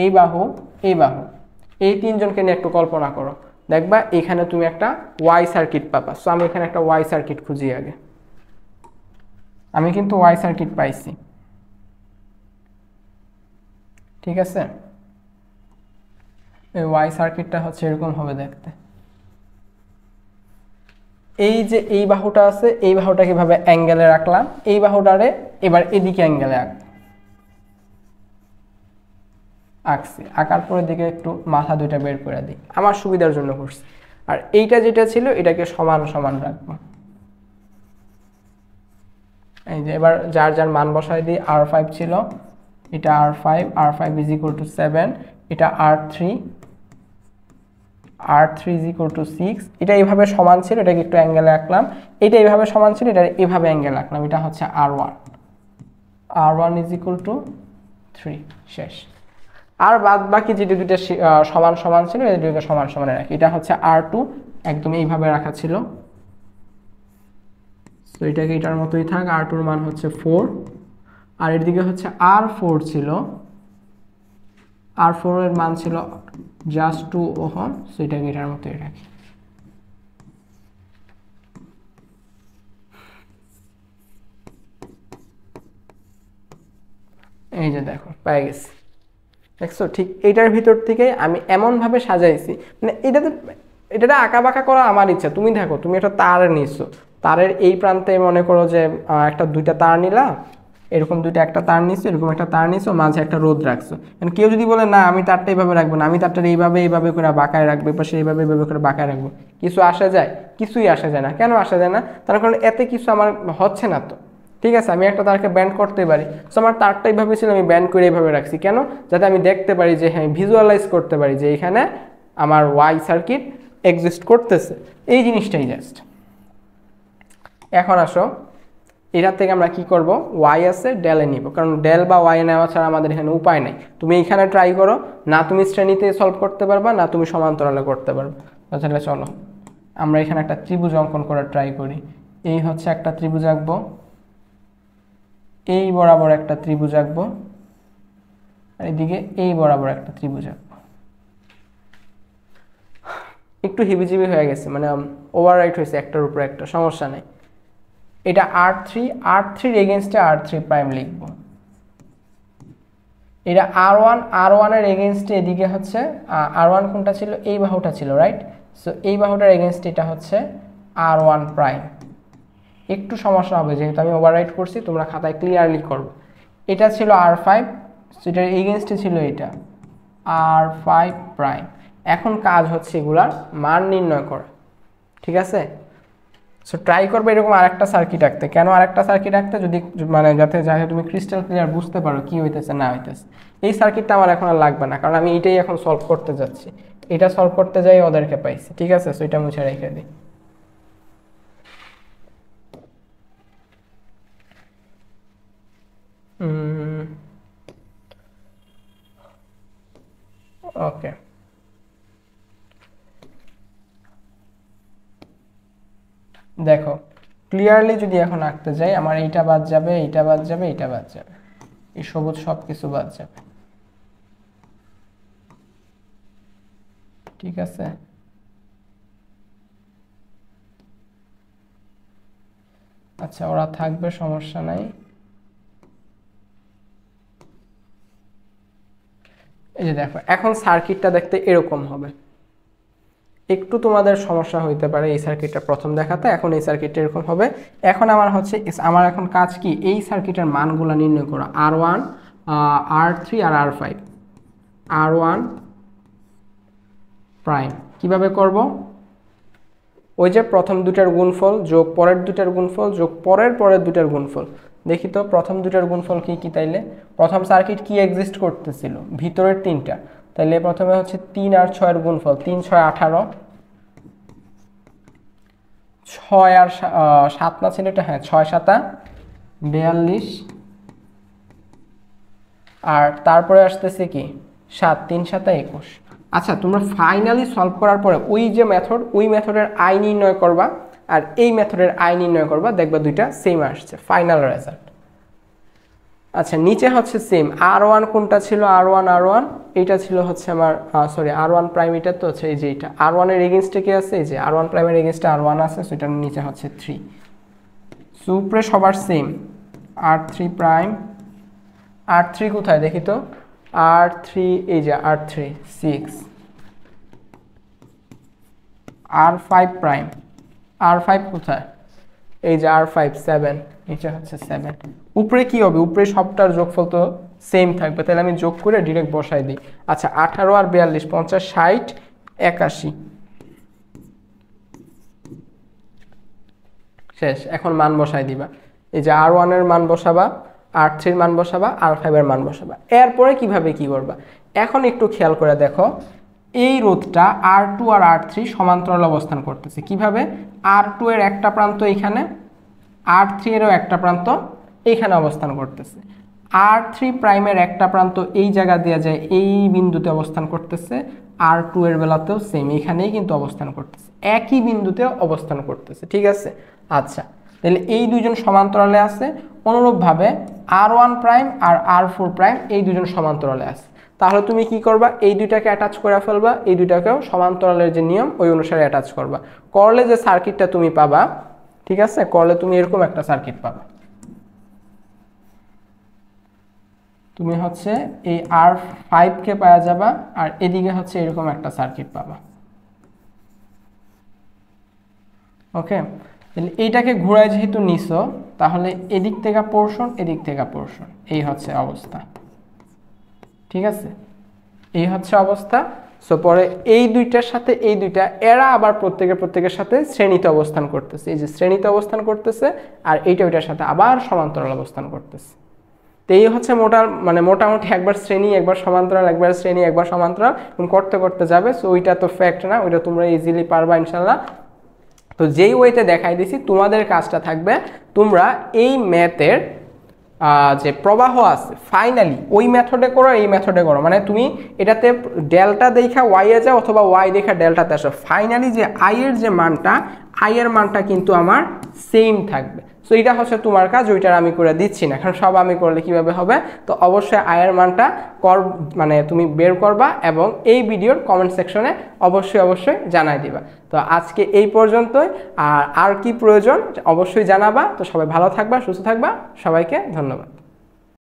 এই বাহু, এই বাহু, এই তিনজনকে নিয়ে একটু কল্পনা করো, দেখবা এখানে তুমি একটা ওয়াই সার্কিট পাবা। সো আমি এখানে একটা ওয়াই সার্কিট খুঁজি আগে। আমি কিন্তু ওয়াই সার্কিট পাইছি, ঠিক আছে। এই ওয়াই সার্কিটটা হচ্ছে এরকম হবে দেখতে। এই যে এই বাহুটা আছে, এই বাহুটা কিভাবে অ্যাঙ্গেলে রাখলাম, এই বাহুটারে এবার এদিকে অ্যাঙ্গেলে আঁকছি, আঁকার পরের দিকে একটু মাথা দুইটা বের করে দিই, আমার সুবিধার জন্য করছি। আর এইটা যেটা ছিল এটাকে সমান সমান রাখবো। এই যে এবার যার যার মান বসাই দিই। R5 ছিল, এটা R5 ইজ ইকুয়াল টু 7, এটা R3 ইজ ইকুয়াল টু 6। এটা এইভাবে সমান ছিল, এটাকে একটু অ্যাঙ্গেলে রাখলাম। এটা এইভাবে সমান ছিল, এটা এইভাবে অ্যাঙ্গেলে রাখলাম। এটা হচ্ছে R1 ইজ ইকুয়াল টু 3, শেষ। আর বাদ বাকি যেটা দুটো সমান সমান ছিল, এই দুটো সমান সমান রাখি। এটা হচ্ছে R2, একদম এইভাবে রাখা ছিল, তো এটাকে এটার মতোই থাক। R2 এর মান হচ্ছে 4, আর এর দিকে হচ্ছে R4 ছিল, R4 এর মান ছিল জাস্ট 2 ওহম, সো এটাকে এটার মতোই রাখি। এই যে দেখো পেয়ে গেছি, দেখছো? ঠিক এইটার ভিতর থেকে আমি এমনভাবে সাজাইছি, মানে এটা আঁকা বাঁকা করা আমার ইচ্ছা। তুমি দেখো, তুমি একটা তার নিচ্ছো, তারের এই প্রান্তে মনে করো যে একটা দুইটা তার নিলা, এরকম দুইটা, একটা তার নিচ্ছো, এরকম একটা তার নিচ্ছো, মাঝে একটা রোদ রাখছো। কেউ যদি বলে না আমি তারটা এইভাবে রাখবো না, আমি তারটা এইভাবে করে বাঁকায় রাখবো, এবার এইভাবে করে বাঁকায় রাখবো, কিছু আসা যায়? কিছুই আসা যায় না। কেন আসা যায় না? তার কারণ এতে কিছু আমার হচ্ছে না তো, ঠিক আছে। আমি একটা তারকে ব্যান্ড করতে পারি, সো আমার তারটা এইভাবে ছিল, আমি ব্যান্ড করে এইভাবে রাখছি। কেন? যাতে আমি দেখতে পারি যে হ্যাঁ, ভিজুয়ালাইজ করতে পারি যে এখানে আমার ওয়াই সার্কিট এক্সিস্ট করতেছে, এই জিনিসটাই জাস্ট। এখন আসো, এটার থেকে আমরা কি করব, ওয়াই আছে ডেলে নিব, কারণ ডেল বা ওয়াই নেওয়া ছাড়া আমাদের এখানে উপায় নেই। তুমি এখানে ট্রাই করো, না তুমি শ্রেণীতে সলভ করতে পারবা, না তুমি সমান্তরালে করতে পারবা। তাহলে চলো আমরা এখানে একটা ত্রিভুজ অঙ্কন করার ট্রাই করি। এই হচ্ছে একটা ত্রিভুজ আঁকবো, এই বরাবর একটা ত্রিভুজ আঁকবো, আর এদিকে এই বরাবর একটা ত্রিভুজ আঁকবো। একটু হিবিজিবি হয়ে গেছে, মানে ওভাররাইট হয়েছে একটার উপর একটা, সমস্যা নেই। এটা R3 এগেইনস্টে R3 প্রাইম লিখব। এটা R1 এর এগেইনস্টে এদিকে হচ্ছে R1 কোনটা ছিল, এই বাহুটা ছিল, রাইট? সো এই বাহুটার এগেইনস্টে এটা হচ্ছে R1 প্রাইম। একটু সমস্যা হবে যেহেতু আমি ওভাররাইট করছি, তোমরা খাতায় ক্লিয়ারলি করবে। এটা ছিল R5, সো এটার এগেইনস্টে ছিল এটা R5 প্রাইম। এখন কাজ হচ্ছে এগুলার মান নির্ণয় করা, ঠিক আছে। সো ট্রাই করবে এরকম আরেকটা সার্কিট আঁকতে। কেন আরেকটা সার্কিট আঁকতে? যদি মানে যাতে তুমি ক্রিস্টাল ক্লিয়ার বুঝতে পারো কি হইতেছে না হইতেছে। এই সার্কিটটা আমার এখন আর লাগবে না, কারণ আমি এটাই এখন সলভ করতে যাচ্ছি। এটা সলভ করতে যাই ওদেরকে পাইছি, ঠিক আছে। সো এটা মুছে রেখে দিই। ওকে, দেখো ক্লিয়ারলি যদি এখন আঁকতে যাই, আমার এইটা বাদ যাবে, এইটা বাদ যাবে, এইটা বাদ যাবে, এই সবুজ সব কিছু বাদ যাবে, ঠিক আছে। আচ্ছা, ওরা থাকবে, সমস্যা নাই। এই যে দেখো, এখন সার্কিটটা দেখতে এরকম হবে। একটু তোমাদের সমস্যা হইতে পারে এই সার্কিটটা প্রথম দেখাতে, এখন এই সার্কিটটা এরকম হবে। এখন আমার হচ্ছে, আমার এখন কাজ কি, এই সার্কিটের মানগুলো নির্ণয় করা। R1, R3 আর R5। R1 প্রাইম কিভাবে করব? ওই যে প্রথম দুটার গুণফল যোগ পরের দুটার গুণফল যোগ পরের দুটার গুণফল। দেখি তো প্রথম দুটার গুণফল কি কি? তাইলে প্রথম সার্কিট কি এক্সিস্ট করতেছিল? ভিতরের তিনটা। তাইলে প্রথমে হচ্ছে 3 আর 6 এর গুণফল, 3 6 18, 6 আর 7 না ছিল এটা, হ্যাঁ 6 7 42, আর তারপরে আসতেছে কি 7 3 7 21। আচ্ছা, তোমরা ফাইনালি সলভ করার পরে ওই যে মেথড, ওই মেথডের আই নির্ণয় করবা আর এই মেথডের আই নির্ণয় করবা, দেখবা দুইটা সেম আসছে, ফাইনাল রেজাল্ট। আচ্ছা, নিচে হচ্ছে সেম। R1 কোনটা ছিল? R1 এইটা ছিল হচ্ছে আমার, সরি R1 প্রাইম, এটা তো হচ্ছে এই যে এটা R1 এর এগেইনস্টে কি আছে? এই যে R1 প্রাইমের এগেইনস্টে R1 আছে, সো এটার নিচে হচ্ছে 3। সুপ্রে সবার সেম, r3 প্রাইম, r3 কোথায় দেখি তো, r3 এই যে r3 6, r5 প্রাইম, r5 কোথায়, এই যে r5 7, নিচে হচ্ছে 7। উপরে কি হবে, উপরে সবটার যোগফল তো সেম থাকবে, তাহলে আমি যোগ করে ডিরেক্ট বসাই দিই। আচ্ছা 18 আর 42 50 60 81 শেষ। এখন মান বসাই দিবা, এই যে r1 এর মান বসাবা, r3 এর মান বসাবা, r5 এর মান বসাবা। এরপরে কিভাবে কি করবা, এখন একটু খেয়াল করে দেখো, এই রোধটা r2 আর r3 সমান্তরাল অবস্থান করতেছে। কিভাবে, r2 এর একটা প্রান্ত এখানে, r3 এরও একটা প্রান্ত এইখানে অবস্থান করতেছে, r3 প্রাইমের একটা প্রান্ত এই জায়গা দিয়ে যায় এই বিন্দুতে অবস্থান করতেছে, r2 এর বেলাতেও সেম এখানেই কিন্তু অবস্থান করতেছে, একই বিন্দুতে অবস্থান করতেছে, ঠিক আছে। আচ্ছা তাহলে এই দুইজন সমান্তরালে আছে, অনুরূপভাবে r1 প্রাইম আর r4 প্রাইম এই দুজন সমান্তরালে আছে। তাহলে তুমি কি করবা, এই দুইটাকে অ্যাটাচ করে ফেলবা, এই দুইটাকেও সমান্তরালের যে নিয়ম ওই অনুসারে অ্যাটাচ করবা, করলে যে সার্কিটটা তুমি পাবা, ঠিক আছে, করলে তুমি এরকম একটা সার্কিট পাবা। তুমি হচ্ছে এই r5 কে পাওয়া যাবা, আর এদিকে হচ্ছে এরকম একটা সার্কিট পাবা। ওকে, তাহলে এইটাকে ঘুরায় যেহেতু নিছো, তাহলে এদিক থেকে পোর্শন, এদিক থেকে পোর্শন, এই হচ্ছে অবস্থা, ঠিক আছে, এই হচ্ছে অবস্থা। সো পরে এই দুইটার সাথে এই দুইটা, এরা আবার প্রত্যেকের সাথে শ্রেণীতে অবস্থান করতেছে, এই যে শ্রেণীতে অবস্থান করতেছে, আর এইটা ওইটার সাথে আবার সমান্তরাল অবস্থান করতেছে। তো এই হচ্ছে মোটামুটি একবার শ্রেণী, একবার সমান্তরাল, একবার শ্রেণী, একবার সমান্তরাল, করতে করতে যাবে। সো ওইটা তো ফ্যাক্ট না, ওইটা তোমরা ইজিলি পারবা ইনশাল্লাহ। তো যেই ওয়েতে দেখাই দিছি, তোমাদের কাজটা থাকবে তোমরা এই ম্যাথের যে প্রবাহ আছে ফাইনালি ওই মেথডে করো, এই মেথডে করো, মানে তুমি এটাতে ডেল্টা দেখা ওয়াই এ যাও অথবা ওয়াই দেখা ডেল্টাতে আসো, ফাইনালি যে আই এর যে মানটা, আই এর মানটা কিন্তু আমার সেম থাকবে। সো এটা হচ্ছে তোমার কাজ, ওইটার আমি করে দিচ্ছি না, কারণ সব আমি করলে কিভাবে হবে। তো অবশ্যই আই এর মানটা তুমি বের করবা এবং এই ভিডিওর কমেন্ট সেকশনে অবশ্যই জানাই দিবা। তো আজকে এই পর্যন্তই, আর কি প্রয়োজন অবশ্যই জানাবা। তো সবাই ভালো থাকবা, সুস্থ থাকবা, সবাইকে ধন্যবাদ।